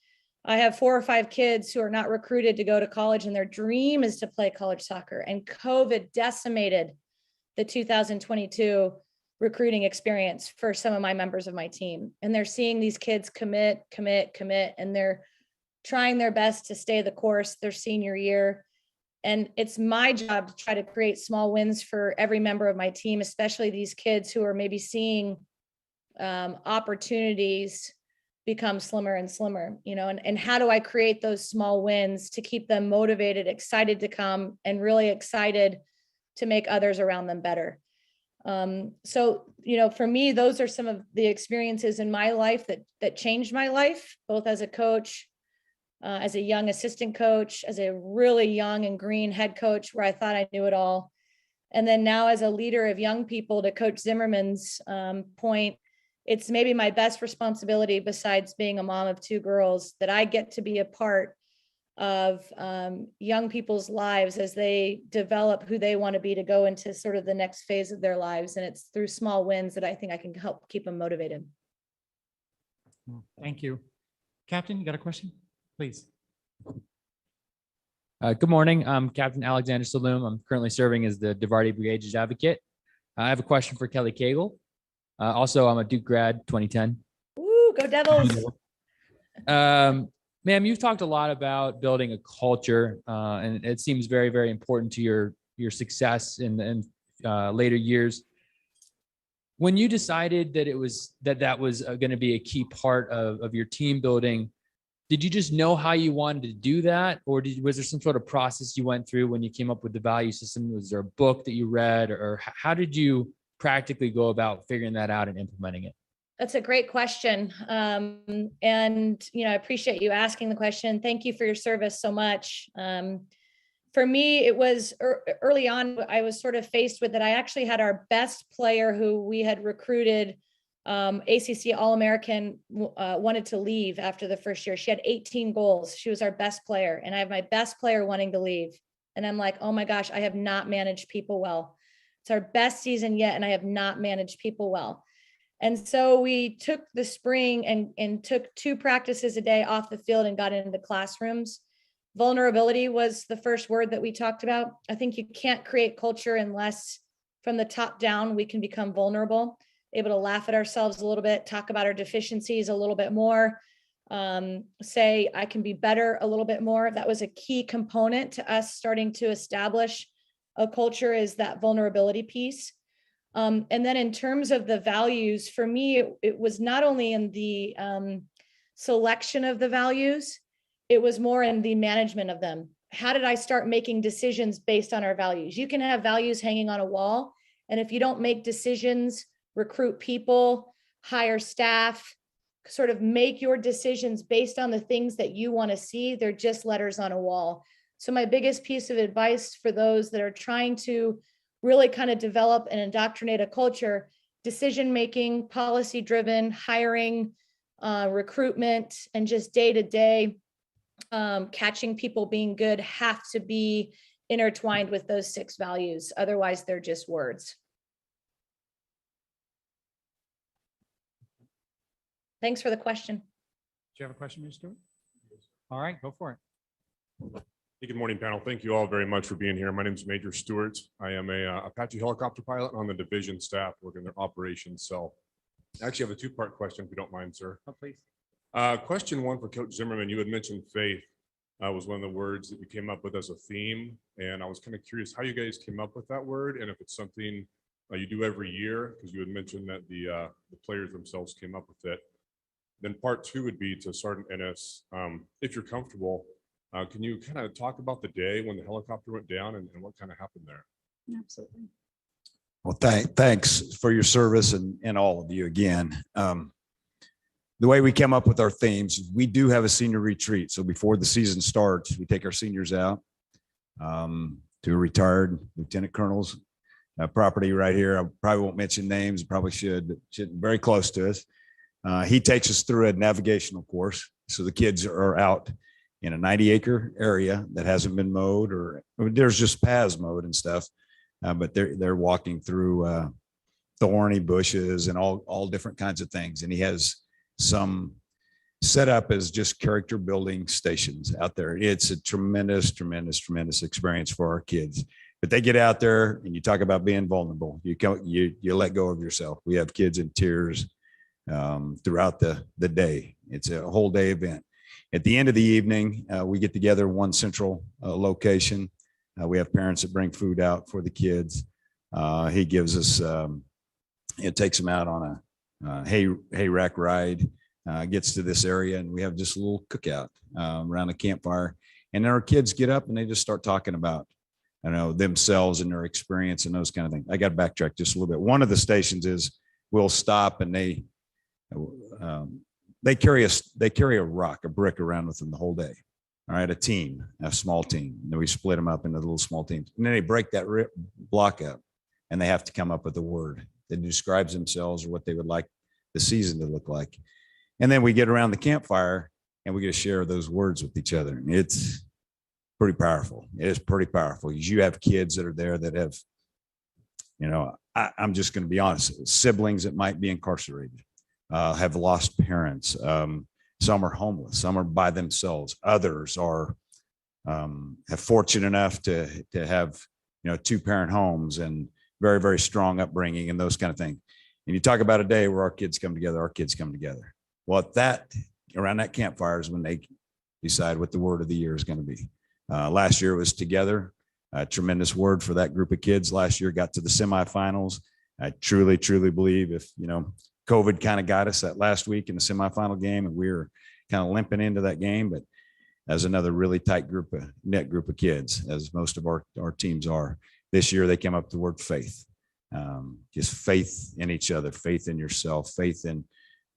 I have 4 or 5 kids who are not recruited to go to college, and their dream is to play college soccer. And COVID decimated the 2022 recruiting experience for some of my members of my team. And they're seeing these kids commit, and they're trying their best to stay the course their senior year. And it's my job to try to create small wins for every member of my team, especially these kids who are maybe seeing opportunities become slimmer and slimmer, and how do I create those small wins to keep them motivated, excited to come, and really excited to make others around them better. So, for me, those are some of the experiences in my life that changed my life, both as a coach, as a young assistant coach, as a really young and green head coach where I thought I knew it all. And then now as a leader of young people, to Coach Zimmerman's point, it's maybe my best responsibility, besides being a mom of 2 girls, that I get to be a part of young people's lives as they develop who they want to be to go into sort of the next phase of their lives. And it's through small wins that I think I can help keep them motivated. Thank you. Captain, you got a question? Please. Good morning. I'm Captain Alexander Saloom. I'm currently serving as the DeVarty Brigade Advocate. I have a question for Kelly Cagle. Also, I'm a Duke grad, 2010. Woo, go Devils. Ma'am, you've talked a lot about building a culture, and it seems very, very important to your success in later years. When you decided that that was going to be a key part of your team building, did you just know how you wanted to do that? Or was there some sort of process you went through when you came up with the value system? Was there a book that you read, or how did you practically go about figuring that out and implementing it? That's a great question. And, I appreciate you asking the question. Thank you for your service so much. For me, it was early on, I was sort of faced with that. I actually had our best player who we had recruited, ACC All-American, wanted to leave after the first year. She had 18 goals. She was our best player. And I have my best player wanting to leave. And I'm like, oh my gosh, I have not managed people well. It's our best season yet, and I have not managed people well. And so we took the spring and took 2 practices a day off the field and got into classrooms. Vulnerability was the first word that we talked about. I think you can't create culture unless from the top down we can become vulnerable, able to laugh at ourselves a little bit, talk about our deficiencies a little bit more, say I can be better a little bit more. That was a key component to us starting to establish a culture, is that vulnerability piece. And then in terms of the values, for me, it was not only in the selection of the values, it was more in the management of them. how did I start making decisions based on our values? You can have values hanging on a wall, and if you don't make decisions, recruit people, hire staff, sort of make your decisions based on the things that you want to see, they're just letters on a wall. So my biggest piece of advice for those that are trying to really kind of develop and indoctrinate a culture, decision-making, policy-driven, hiring, recruitment, and just day-to-day catching people being good have to be intertwined with those 6 values. Otherwise, they're just words. Thanks for the question. Do you have a question, Mr. Stewart? All right, go for it. Hey, good morning, panel. Thank you all very much for being here. My name is Major Stewart. I am a Apache helicopter pilot on the division staff working their operations cell. I actually have a 2-part question, if you don't mind, sir. Oh, please. Question 1 for Coach Zimmerman. You had mentioned faith was one of the words that you came up with as a theme. And I was kind of curious how you guys came up with that word and if it's something you do every year, because you had mentioned that the players themselves came up with it. Then part 2 would be to Sergeant Ennis. If you're comfortable, can you kind of talk about the day when the helicopter went down and what kind of happened there? Absolutely. Well, thanks for your service and all of you again. The way we came up with our themes, we do have a senior retreat. So before the season starts, we take our seniors out to a retired lieutenant colonel's property right here. I probably won't mention names, probably should, but very close to us. He takes us through a navigational course. So the kids are out in a 90-acre area that hasn't been mowed, or there's just paths mowed and stuff. But they're walking through thorny bushes and all different kinds of things. And he has some set up as just character building stations out there. It's a tremendous experience for our kids. But they get out there and you talk about being vulnerable. You let go of yourself. We have kids in tears throughout the day. It's a whole day event. At the end of the evening, we get together in one central location. We have parents that bring food out for the kids. He gives us, it takes them out on a hay rack ride, gets to this area, and we have just a little cookout around a campfire. And then our kids get up and they just start talking about, themselves and their experience and those kind of things. I got to backtrack just a little bit. One of the stations is we'll stop and they carry a rock, a brick around with them the whole day. All right, a small team. And then we split them up into little small teams. And then they break that block up and they have to come up with a word that describes themselves or what they would like the season to look like. And then we get around the campfire and we get to share those words with each other. And it's pretty powerful. It is pretty powerful because you have kids that are there that have, I'm just going to be honest, siblings that might be incarcerated, have lost parents. Some are homeless, some are by themselves. Others are have fortunate enough to have, 2-parent homes and very, very strong upbringing and those kind of things. And you talk about a day where our kids come together. Well, around that campfire is when they decide what the word of the year is going to be. Last year was together, a tremendous word for that group of kids. Last year got to the semifinals. I truly believe if, COVID kind of got us that last week in the semifinal game, and we were kind of limping into that game, but as another really tight group of kids, as most of our teams are. This year, they came up with the word faith, just faith in each other, faith in yourself, faith in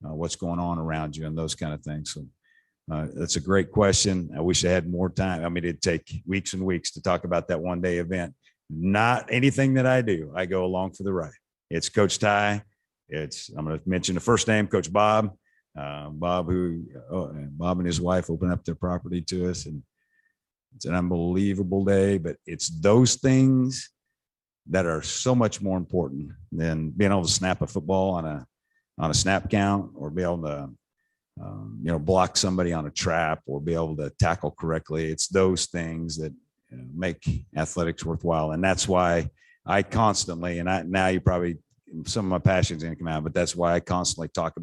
what's going on around you and those kind of things. So that's a great question. I wish I had more time. I mean, it'd take weeks and weeks to talk about that one-day event. Not anything that I do. I go along for the ride. It's Coach Ty. I'm going to mention the first name, Coach Bob. Bob and his wife opened up their property to us, and it's an unbelievable day. But it's those things that are so much more important than being able to snap a football on a snap count, or be able to block somebody on a trap, or be able to tackle correctly. It's those things that make athletics worthwhile, and that's why I constantly, now you probably, some of my passion's going to come out, but that's why I constantly talk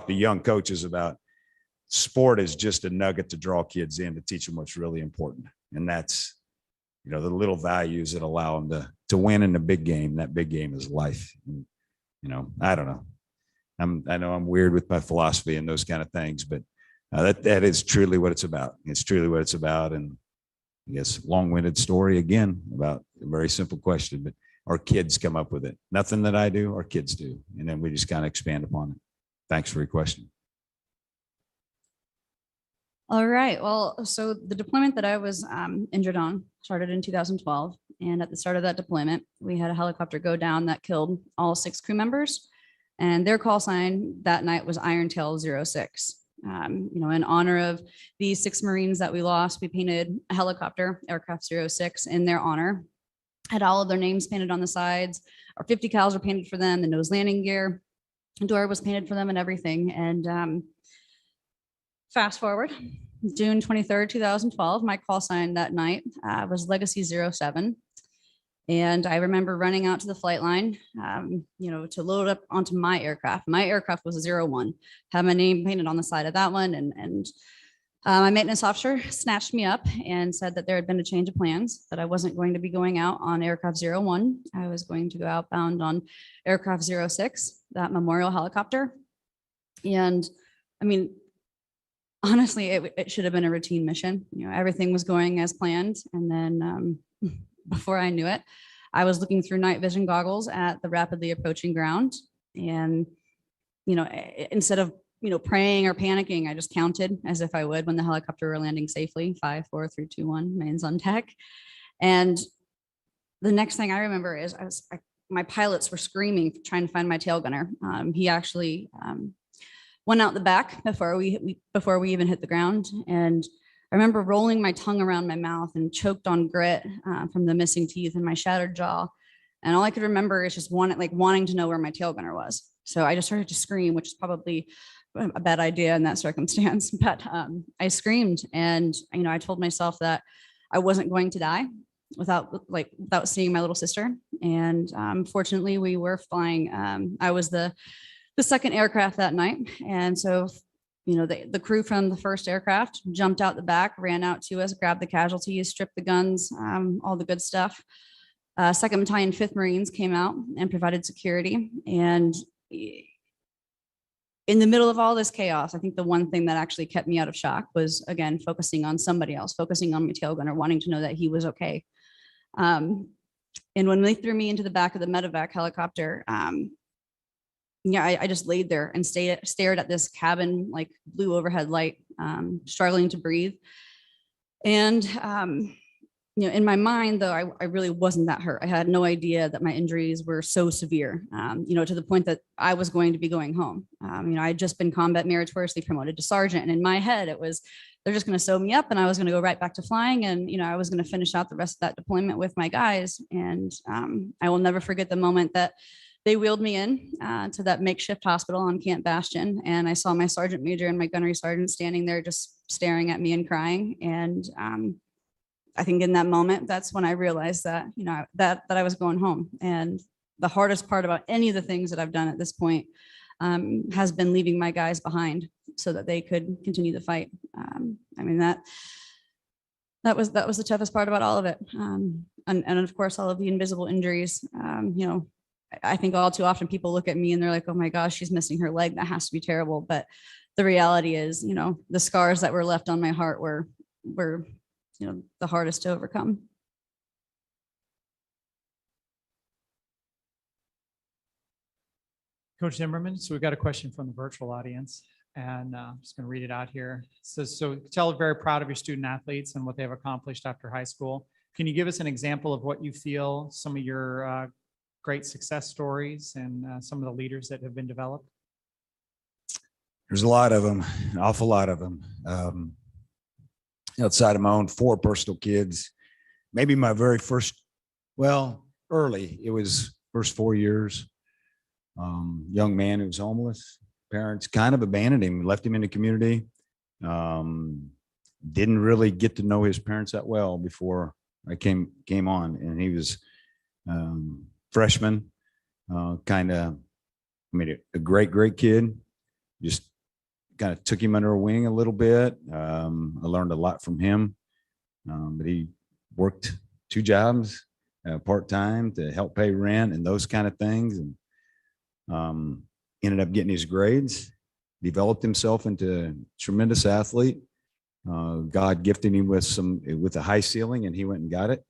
to young coaches about sport is just a nugget to draw kids in, to teach them what's really important. And that's, the little values that allow them to win in the big game. That big game is life. And, I don't know. I know I'm weird with my philosophy and those kind of things, but that is truly what it's about. It's truly what it's about. And I guess, long-winded story again about a very simple question, but our kids come up with it. Nothing that I do, our kids do. And then we just kind of expand upon it. Thanks for your question. All right. Well, so the deployment that I was injured on started in 2012. And at the start of that deployment, we had a helicopter go down that killed all 6 crew members. And their call sign that night was Iron Tail 06. In honor of these 6 Marines that we lost, we painted a helicopter, aircraft 06, in their honor. Had all of their names painted on the sides. Our 50 cals were painted for them. The nose landing gear door was painted for them and everything. And fast forward, June 23rd, 2012, my call sign that night was Legacy 07. And I remember running out to the flight line, to load up onto my aircraft. My aircraft was a 01, had my name painted on the side of that one. And my maintenance officer snatched me up and said that there had been a change of plans, that I wasn't going to be going out on aircraft 01. I was going to go outbound on aircraft 06, that memorial helicopter. And I mean, honestly, it should have been a routine mission. Everything was going as planned. And then before I knew it, I was looking through night vision goggles at the rapidly approaching ground. And, instead of, praying or panicking, I just counted as if I would when the helicopter were landing safely. 5, 4, 3, 2, 1, mains on deck. And the next thing I remember is my pilots were screaming, trying to find my tail gunner. He actually went out the back before we even hit the ground. And I remember rolling my tongue around my mouth and choked on grit from the missing teeth and my shattered jaw. And all I could remember is just wanting to know where my tail gunner was. So I just started to scream, which is probably a bad idea in that circumstance. But I screamed, and I told myself that I wasn't going to die without seeing my little sister. And fortunately, we were flying. I was the second aircraft that night, and so the crew from the first aircraft jumped out the back, ran out to us, grabbed the casualties, stripped the guns, all the good stuff. 2nd Battalion, 5th Marines came out and provided security. And in the middle of all this chaos, I think the one thing that actually kept me out of shock was, again, focusing on somebody else, focusing on my tail gunner, wanting to know that he was okay. And when they threw me into the back of the medevac helicopter, I just laid there and stared at this cabin, blue overhead light, struggling to breathe. And, in my mind, though, I really wasn't that hurt. I had no idea that my injuries were so severe, to the point that I was going to be going home. I had just been combat meritoriously promoted to sergeant. And in my head, it was, they're just going to sew me up and I was going to go right back to flying. And, I was going to finish out the rest of that deployment with my guys. And I will never forget the moment that they wheeled me in to that makeshift hospital on Camp Bastion. And I saw my sergeant major and my gunnery sergeant standing there just staring at me and crying. And I think in that moment, that's when I realized that, that I was going home. And the hardest part about any of the things that I've done at this point has been leaving my guys behind so that they could continue the fight. That was the toughest part about all of it. And of course, all of the invisible injuries. I think all too often people look at me and they're like, oh my gosh, she's missing her leg. That has to be terrible. But the reality is, the scars that were left on my heart were the hardest to overcome. Coach Zimmerman, so we've got a question from the virtual audience, and I'm just going to read it out here. It says, so tell us very proud of your student athletes and what they've accomplished after high school. Can you give us an example of what you feel, some of your great success stories and some of the leaders that have been developed? There's a lot of them, an awful lot of them. Outside of my own 4 personal kids, maybe my very first, early, it was first 4 years. Young man who was homeless, parents kind of abandoned him, left him in the community. Didn't really get to know his parents that well before I came on, and he was freshman, a great kid. Just kind of took him under a wing a little bit. I learned a lot from him, but he worked 2 jobs part-time to help pay rent and those kind of things, and ended up getting his grades, developed himself into a tremendous athlete, God gifted him with a high ceiling, and he went and got it,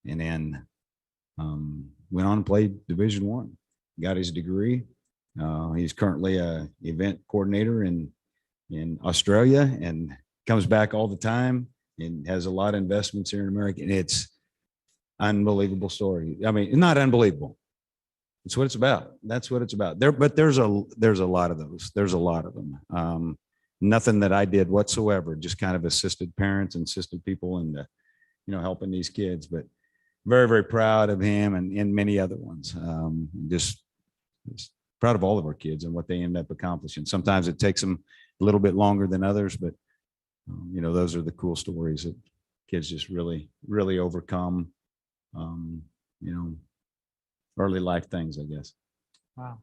and then went on and played Division I, got his degree. He's currently a event coordinator in Australia and comes back all the time and has a lot of investments here in America. And it's unbelievable story. I mean, not unbelievable. It's what it's about. That's what it's about. But there's a lot of those. There's a lot of them. Nothing that I did whatsoever, just kind of assisted parents and assisted people and, helping these kids, but very, very proud of him and many other ones. Just proud of all of our kids and what they end up accomplishing. Sometimes it takes them a little bit longer than others, but those are the cool stories that kids just really, really overcome, early life things, I guess. Wow,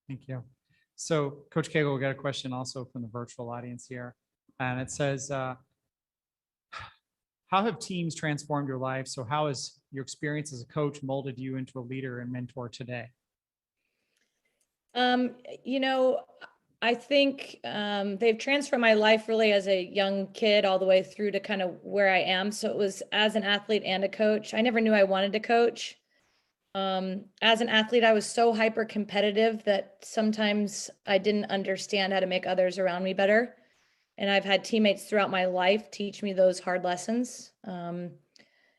thank you. So Coach Cagle, we got a question also from the virtual audience here. And it says, how have teams transformed your life? So how has your experience as a coach molded you into a leader and mentor today? I think they've transformed my life really as a young kid all the way through to kind of where I am. So it was as an athlete and a coach. I never knew I wanted to coach. As an athlete, I was so hyper competitive that sometimes I didn't understand how to make others around me better. And I've had teammates throughout my life teach me those hard lessons. And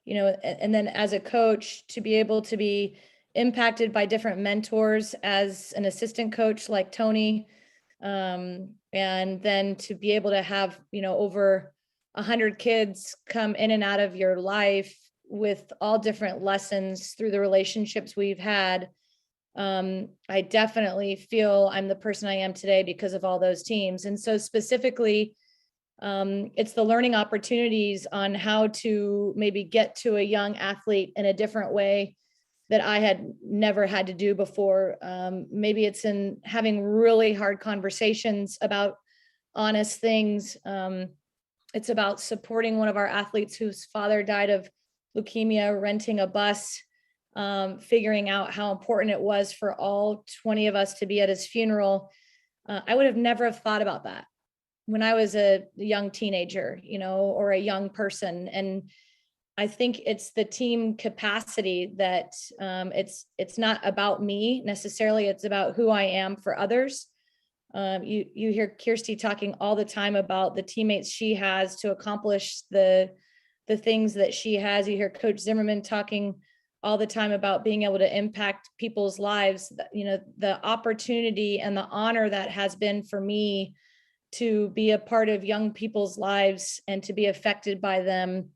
then as a coach, to be able to be impacted by different mentors as an assistant coach like Tony, and then to be able to have, over 100 kids come in and out of your life with all different lessons through the relationships we've had. I definitely feel I'm the person I am today because of all those teams. And so specifically, it's the learning opportunities on how to maybe get to a young athlete in a different way that I had never had to do before. Maybe it's in having really hard conversations about honest things. It's about supporting one of our athletes whose father died of leukemia, renting a bus, figuring out how important it was for all 20 of us to be at his funeral. I would have never have thought about that when I was a young teenager, or a young person. And I think it's the team capacity that it's not about me necessarily. It's about who I am for others. You hear Kirsty talking all the time about the teammates she has to accomplish the things that she has. You hear Coach Zimmerman talking all the time about being able to impact people's lives. The opportunity and the honor that has been for me to be a part of young people's lives and to be affected by them,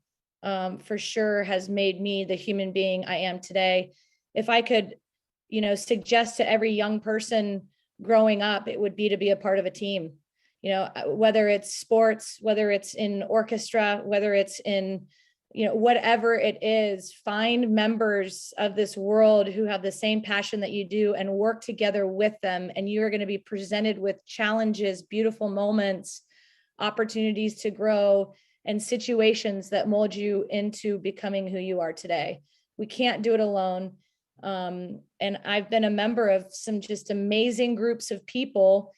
for sure has made me the human being I am today. If I could, suggest to every young person growing up, it would be to be a part of a team. Whether it's sports, whether it's in orchestra, whether it's in, whatever it is, find members of this world who have the same passion that you do and work together with them. And you are going to be presented with challenges, beautiful moments, opportunities to grow, and situations that mold you into becoming who you are today. We can't do it alone. And I've been a member of some just amazing groups of people.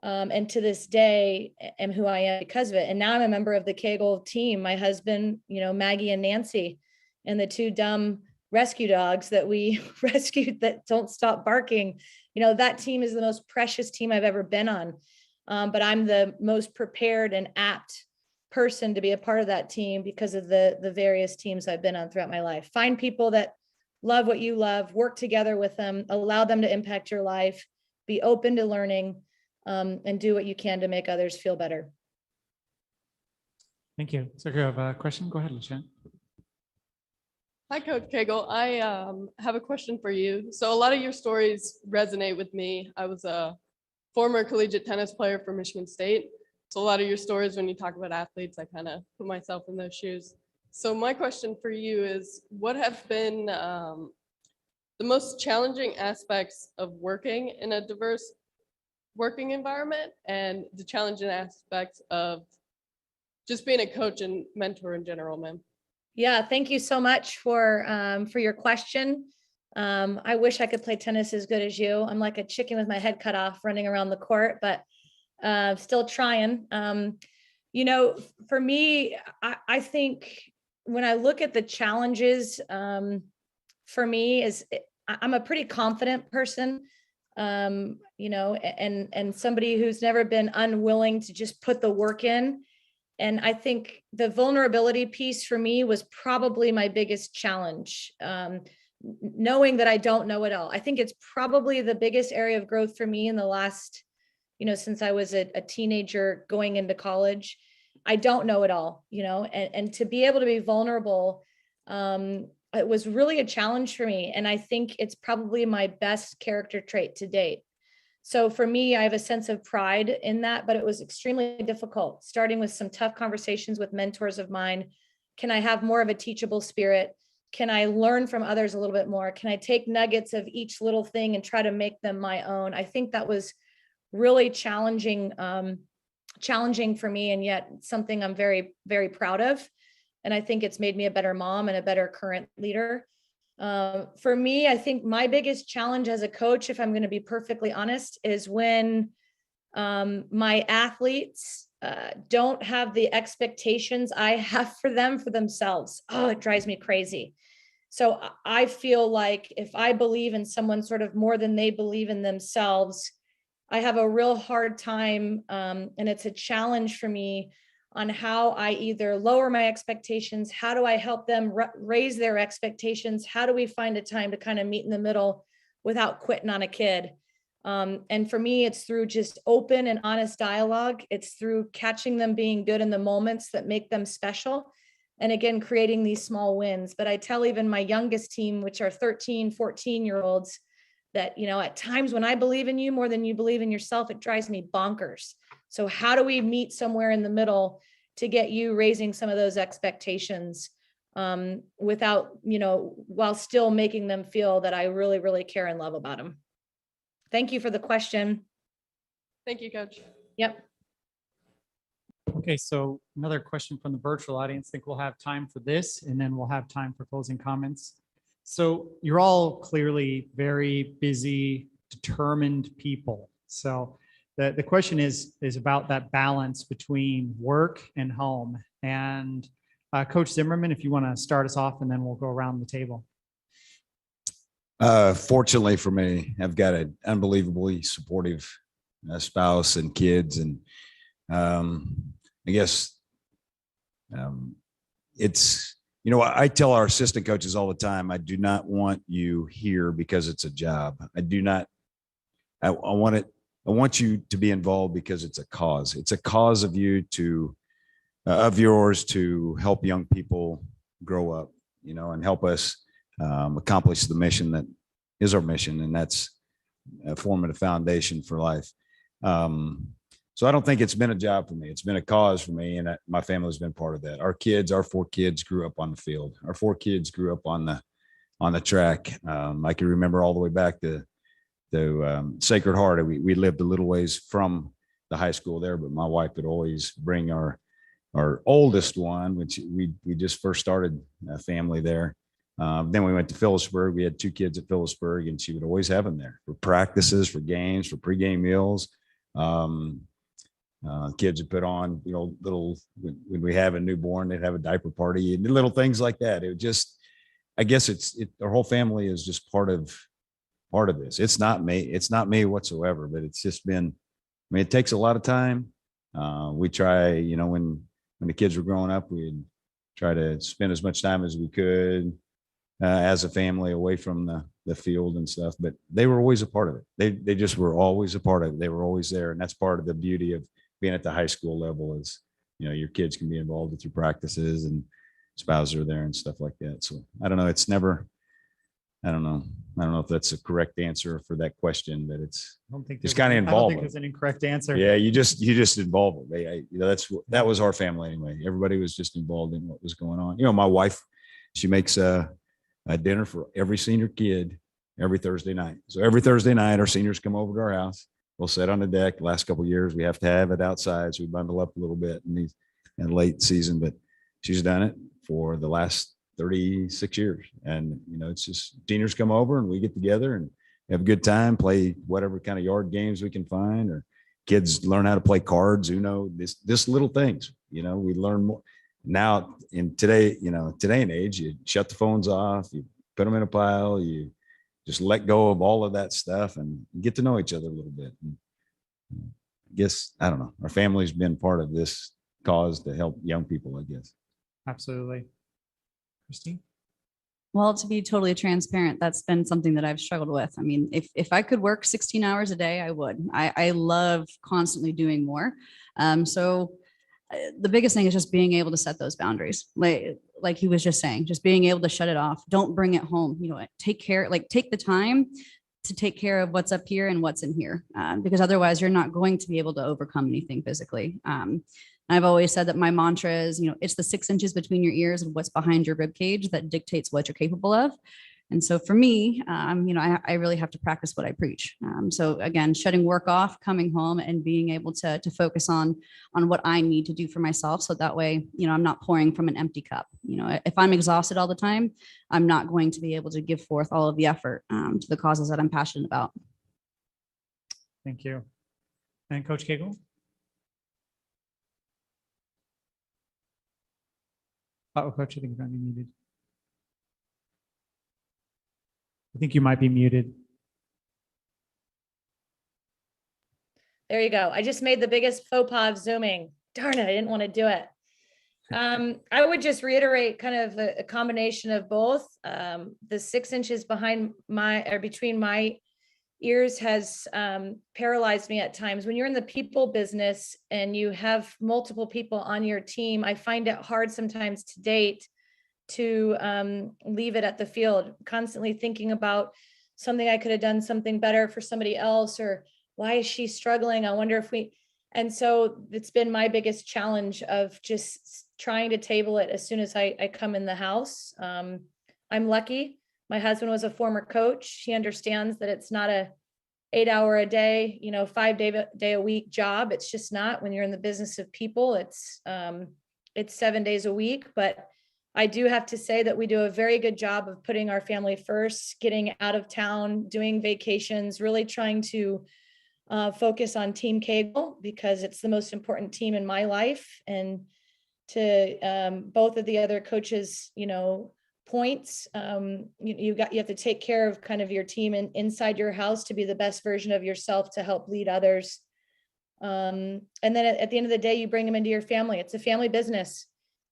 And to this day, am who I am because of it. And now I'm a member of the Cagle team. My husband, Maggie and Nancy, and the two dumb rescue dogs that we rescued that don't stop barking. That team is the most precious team I've ever been on. But I'm the most prepared and apt person to be a part of that team because of the various teams I've been on throughout my life. Find people that love what you love, work together with them, allow them to impact your life, be open to learning, and do what you can to make others feel better. Thank you. So if you have a question, go ahead, Lieutenant. Hi, Coach Cagle. I have a question for you. So a lot of your stories resonate with me. I was a former collegiate tennis player for Michigan State. So a lot of your stories, when you talk about athletes, I kind of put myself in those shoes. So my question for you is, what have been the most challenging aspects of working in a diverse working environment and the challenging aspects of just being a coach and mentor in general, ma'am? Yeah, thank you so much for your question. I wish I could play tennis as good as you. I'm like a chicken with my head cut off running around the court, but still trying. You know, for me, I think when I look at the challenges, for me is I'm a pretty confident person, you know, and somebody who's never been unwilling to just put the work in. And I think the vulnerability piece for me was probably my biggest challenge. Knowing that I don't know it all. I think it's probably the biggest area of growth for me in the last, you know, since I was a teenager going into college. I don't know it all, you know, and to be able to be vulnerable, it was really a challenge for me. And I think it's probably my best character trait to date. So for me, I have a sense of pride in that, but it was extremely difficult, starting with some tough conversations with mentors of mine. Can I have more of a teachable spirit? Can I learn from others a little bit more? Can I take nuggets of each little thing and try to make them my own? I think that was really challenging for me, and yet something I'm very, very proud of. And I think it's made me a better mom and a better current leader. For me, I think my biggest challenge as a coach, if I'm going to be perfectly honest, is when my athletes don't have the expectations I have for them for themselves. Oh, it drives me crazy. So I feel like if I believe in someone sort of more than they believe in themselves, I have a real hard time, and it's a challenge for me on how I either lower my expectations, how do I help them raise their expectations, how do we find a time to kind of meet in the middle without quitting on a kid. And for me, it's through just open and honest dialogue. It's through catching them being good in the moments that make them special. And again, creating these small wins. But I tell even my youngest team, which are 13, 14-year-olds, that, you know, at times when I believe in you more than you believe in yourself, it drives me bonkers. So how do we meet somewhere in the middle to get you raising some of those expectations without, you know, while still making them feel that I really, really care and love about them? Thank you for the question. Thank you, Coach. Yep. Okay, so another question from the virtual audience. I think we'll have time for this, and then we'll have time for closing comments. So you're all clearly very busy, determined people. So the question is about that balance between work and home. And Coach Zimmerman, if you want to start us off, and then we'll go around the table. Fortunately for me, I've got an unbelievably supportive spouse and kids. And I guess it's, you know, I tell our assistant coaches all the time, I do not want you here because it's a job. I do not, I want you to be involved because it's a cause. It's a cause of you to, of yours to help young people grow up, you know, and help us accomplish the mission that is our mission. And that's forming a foundation for life. So I don't think it's been a job for me. It's been a cause for me, and my family's been part of that. Our 4 kids grew up on the field. Our 4 kids grew up on the track. I can remember all the way back to Sacred Heart. We lived a little ways from the high school there, but my wife would always bring our oldest one, which we just first started a family there. Then we went to Phillipsburg. We had 2 kids at Phillipsburg, and she would always have them there for practices, for games, for pregame meals. Kids would put on, you know, little, when we have a newborn, they'd have a diaper party and little things like that. It would just, I guess our whole family is just part of this. It's not me whatsoever, but it's just been, I mean, it takes a lot of time. We try, you know, when the kids were growing up, we'd try to spend as much time as we could as a family away from the field and stuff, but they were always a part of it. They just were always a part of it. They were always there. And that's part of the beauty of being at the high school level is, you know, your kids can be involved with your practices and spouses are there and stuff like that. So I don't know. It's never, I don't know if that's a correct answer for that question, but it's kind of I don't involved. think there's an incorrect answer. Yeah. You just involve them. You know, that was our family anyway. Everybody was just involved in what was going on. You know, my wife, she makes a dinner for every senior kid every Thursday night. So every Thursday night, our seniors come over to our house. We'll sit on the deck. The last couple of years, we have to have it outside. So we bundle up a little bit in late season, but she's done it for the last 36 years. And, you know, it's just seniors come over and we get together and have a good time, play whatever kind of yard games we can find, or kids learn how to play cards, this little things, we learn more now in today and age. You shut the phones off, you put them in a pile, you just let go of all of that stuff and get to know each other a little bit. And I guess, I don't know, our family's been part of this cause to help young people, I guess. Absolutely. Christine? Well, to be totally transparent, that's been something that I've struggled with. I mean, if I could work 16 hours a day, I would. I love constantly doing more. So the biggest thing is just being able to set those boundaries. Like he was just saying, just being able to shut it off. Don't bring it home. Take the time to take care of what's up here and what's in here, because otherwise you're not going to be able to overcome anything physically. I've always said that my mantra is, it's the 6 inches between your ears and what's behind your rib cage that dictates what you're capable of. And so for me, I really have to practice what I preach. So again, shutting work off, coming home and being able to focus on what I need to do for myself. So that way, I'm not pouring from an empty cup. If I'm exhausted all the time, I'm not going to be able to give forth all of the effort to the causes that I'm passionate about. Thank you. And Coach Cagle? Oh, Coach, I think you might be muted. I think you might be muted. There you go. I just made the biggest faux pas of Zooming. Darn it, I didn't want to do it. I would just reiterate kind of a combination of both. The 6 inches between my ears has paralyzed me at times. When you're in the people business and you have multiple people on your team, I find it hard sometimes to date to leave it at the field, constantly thinking about something I could have done something better for somebody else, or why is she struggling? I wonder if and so it's been my biggest challenge of just trying to table it as soon as I come in the house. I'm lucky. My husband was a former coach. He understands that it's not a 8-hour a day, 5-day a week job. It's just not. When you're in the business of people, it's 7 days a week. But I do have to say that we do a very good job of putting our family first, getting out of town, doing vacations, really trying to focus on Team Cagle because it's the most important team in my life. And to both of the other coaches, points, you have to take care of kind of your team and inside your house to be the best version of yourself to help lead others. And then at the end of the day, you bring them into your family. It's a family business.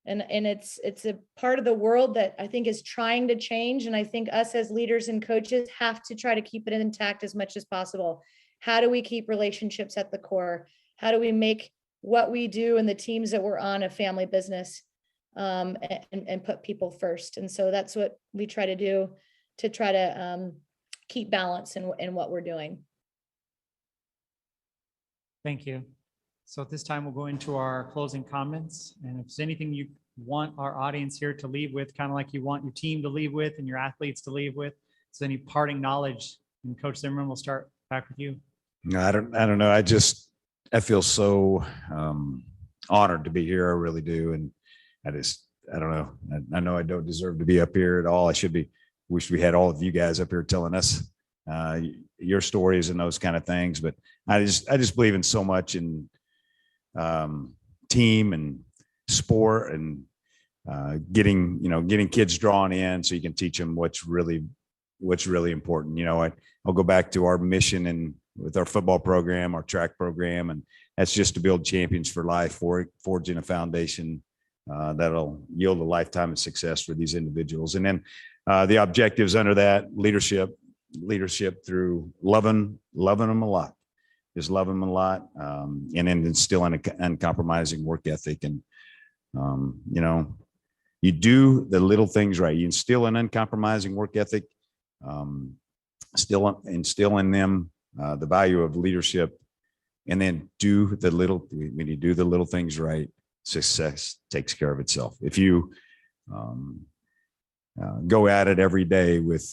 And it's a part of the world that I think is trying to change. And I think us as leaders and coaches have to try to keep it intact as much as possible. How do we keep relationships at the core? How do we make what we do and the teams that we're on a family business, and put people first? And so that's what we try to do to try to keep balance in what we're doing. Thank you. So at this time, we'll go into our closing comments. And if there's anything you want our audience here to leave with, kind of like you want your team to leave with and your athletes to leave with, is any parting knowledge? And Coach Zimmerman, we'll start back with you. No, I don't know. I feel so honored to be here. I really do. And I don't know. I know I don't deserve to be up here at all. Wish we had all of you guys up here telling us your stories and those kind of things. But I just believe in so much in team and sport and getting kids drawn in so you can teach them what's really important. I'll go back to our mission and with our football program, our track program, and that's just to build champions for life, forging a foundation that'll yield a lifetime of success for these individuals. And then the objectives under that leadership through loving them a lot, just loving them a lot, and then instilling an uncompromising work ethic. And you do the little things right. You instill an uncompromising work ethic, still instill in them the value of leadership, and then when you do the little things right, success takes care of itself. If you go at it every day with,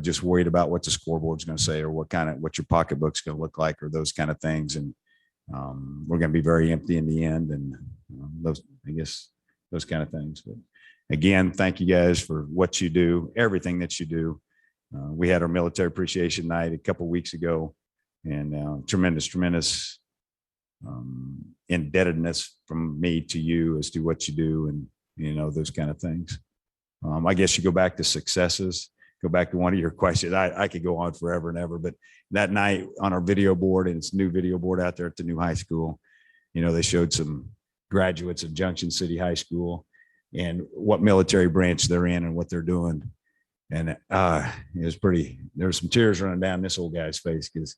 just worried about what the scoreboard's going to say or what your pocketbook's going to look like or those kind of things, and we're going to be very empty in the end. And those kind of things. But again, thank you guys for what you do, everything that you do. We had our military appreciation night a couple of weeks ago, and tremendous indebtedness from me to you as to what you do and, those kind of things. I guess you go back to successes, go back to one of your questions. I could go on forever and ever, but that night on our video board, and it's a new video board out there at the new high school, they showed some graduates of Junction City High School and what military branch they're in and what they're doing. And it was there were some tears running down this old guy's face because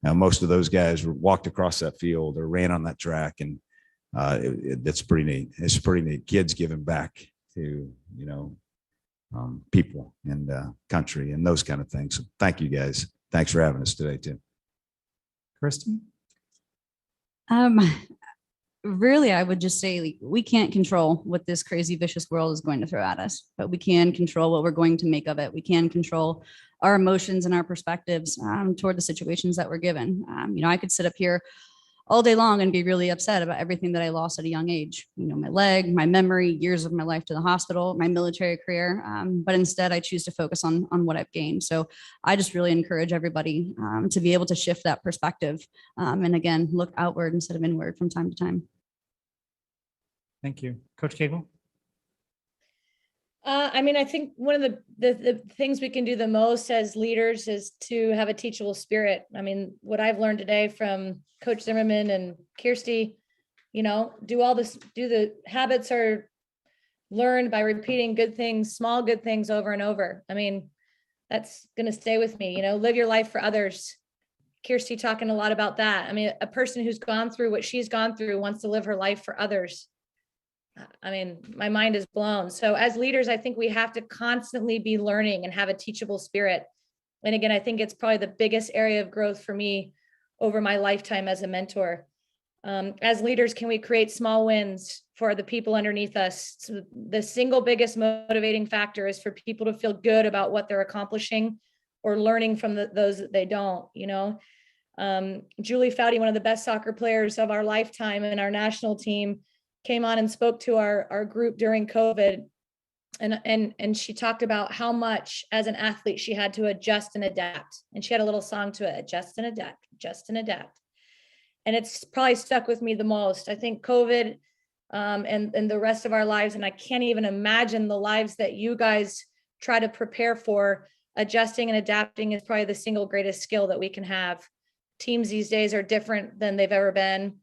most of those guys walked across that field or ran on that track. And that's pretty neat. It's pretty neat. Kids giving back to, people and country and those kind of things. So thank you guys. Thanks for having us today, Tim. Kristen? Really, I would just say, like, we can't control what this crazy, vicious world is going to throw at us, but we can control what we're going to make of it. We can control our emotions and our perspectives toward the situations that we're given. I could sit up here all day long and be really upset about everything that I lost at a young age. My leg, my memory, years of my life to the hospital, my military career. But instead, I choose to focus on what I've gained. So I just really encourage everybody to be able to shift that perspective. And again, look outward instead of inward from time to time. Thank you. Coach Cagle? I think one of the things we can do the most as leaders is to have a teachable spirit. What I've learned today from Coach Zimmerman and Kirsty, do the habits are learned by repeating good things, small good things over and over. That's going to stay with me, live your life for others. Kirsty talking a lot about that. A person who's gone through what she's gone through wants to live her life for others. My mind is blown. So as leaders, I think we have to constantly be learning and have a teachable spirit. And again, I think it's probably the biggest area of growth for me over my lifetime as a mentor. As leaders, can we create small wins for the people underneath us? So the single biggest motivating factor is for people to feel good about what they're accomplishing or learning from those that they don't, Julie Foudy, one of the best soccer players of our lifetime and our national team, came on and spoke to our group during COVID. And she talked about how much as an athlete she had to adjust and adapt. And she had a little song to it, adjust and adapt, adjust and adapt. And it's probably stuck with me the most. I think COVID and the rest of our lives, and I can't even imagine the lives that you guys try to prepare for, adjusting and adapting is probably the single greatest skill that we can have. Teams these days are different than they've ever been.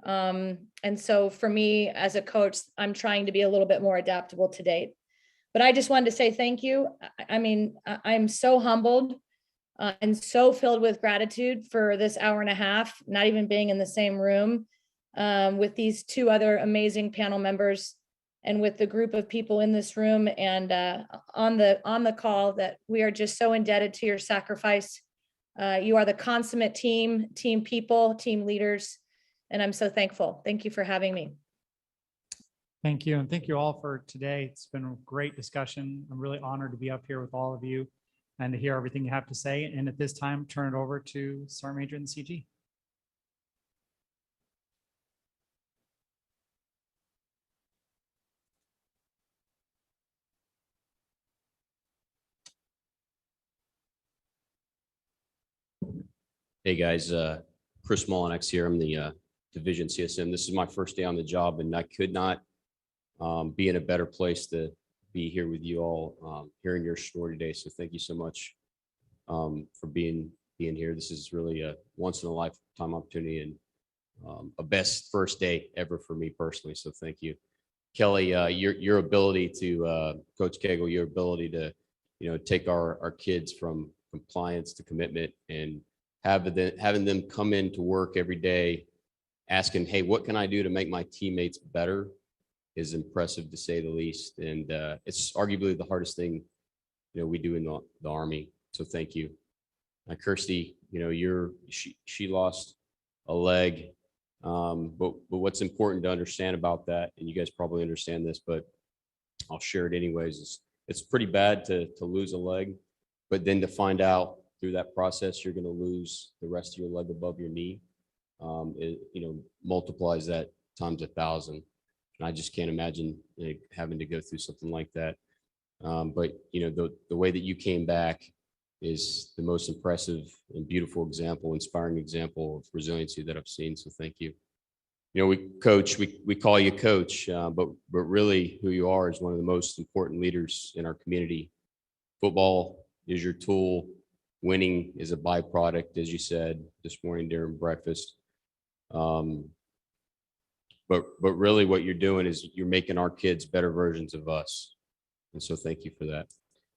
And so for me as a coach, I'm trying to be a little bit more adaptable to date. But I just wanted to say thank you. I'm so humbled and so filled with gratitude for this hour and a half, not even being in the same room with these two other amazing panel members and with the group of people in this room and on the call, that we are just so indebted to your sacrifice. You are the consummate team people, team leaders. And I'm so thankful. Thank you for having me. Thank you. And thank you all for today. It's been a great discussion. I'm really honored to be up here with all of you and to hear everything you have to say. And at this time, turn it over to Sergeant Major in the CG. Hey guys, Chris Molinex here. I'm the Division CSM. This is my first day on the job, and I could not be in a better place to be here with you all, hearing your story today. So thank you so much for being here. This is really a once in a lifetime opportunity and a best first day ever for me personally. So thank you, Kelly. Your ability to Coach Cagle, your ability to take our kids from compliance to commitment and having them come into work every day asking, hey, what can I do to make my teammates better, is impressive to say the least. And it's arguably the hardest thing, we do in the Army. So thank you. Kirsty, she lost a leg. But what's important to understand about that, and you guys probably understand this, but I'll share it anyways, is it's pretty bad to lose a leg, but then to find out through that process, you're going to lose the rest of your leg above your knee. It multiplies that times 1,000. And I just can't imagine having to go through something like that. But the way that you came back is the most impressive and beautiful example, inspiring example of resiliency that I've seen. So thank you. we call you coach, but really who you are is one of the most important leaders in our community. Football is your tool. Winning is a byproduct, as you said this morning during breakfast. But really what you're doing is you're making our kids better versions of us. And so thank you for that.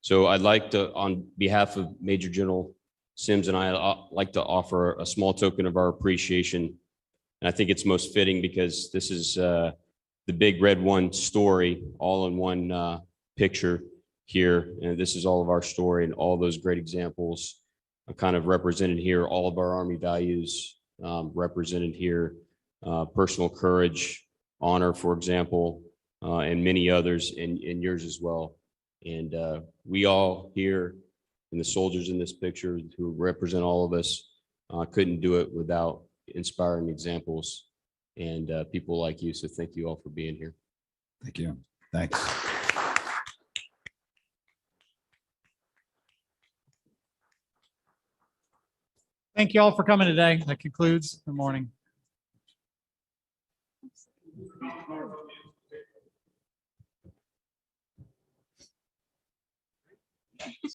So I'd like to, on behalf of Major General Sims and I'd like to offer a small token of our appreciation. And I think it's most fitting because this is the Big Red One story all in one picture here. And this is all of our story and all those great examples are kind of represented here. All of our Army values represented here. Personal courage, honor, for example, and many others in yours as well. And we all here and the soldiers in this picture who represent all of us couldn't do it without inspiring examples and people like you. So thank you all for being here. Thank you. Thanks. Thank you all for coming today. That concludes the morning.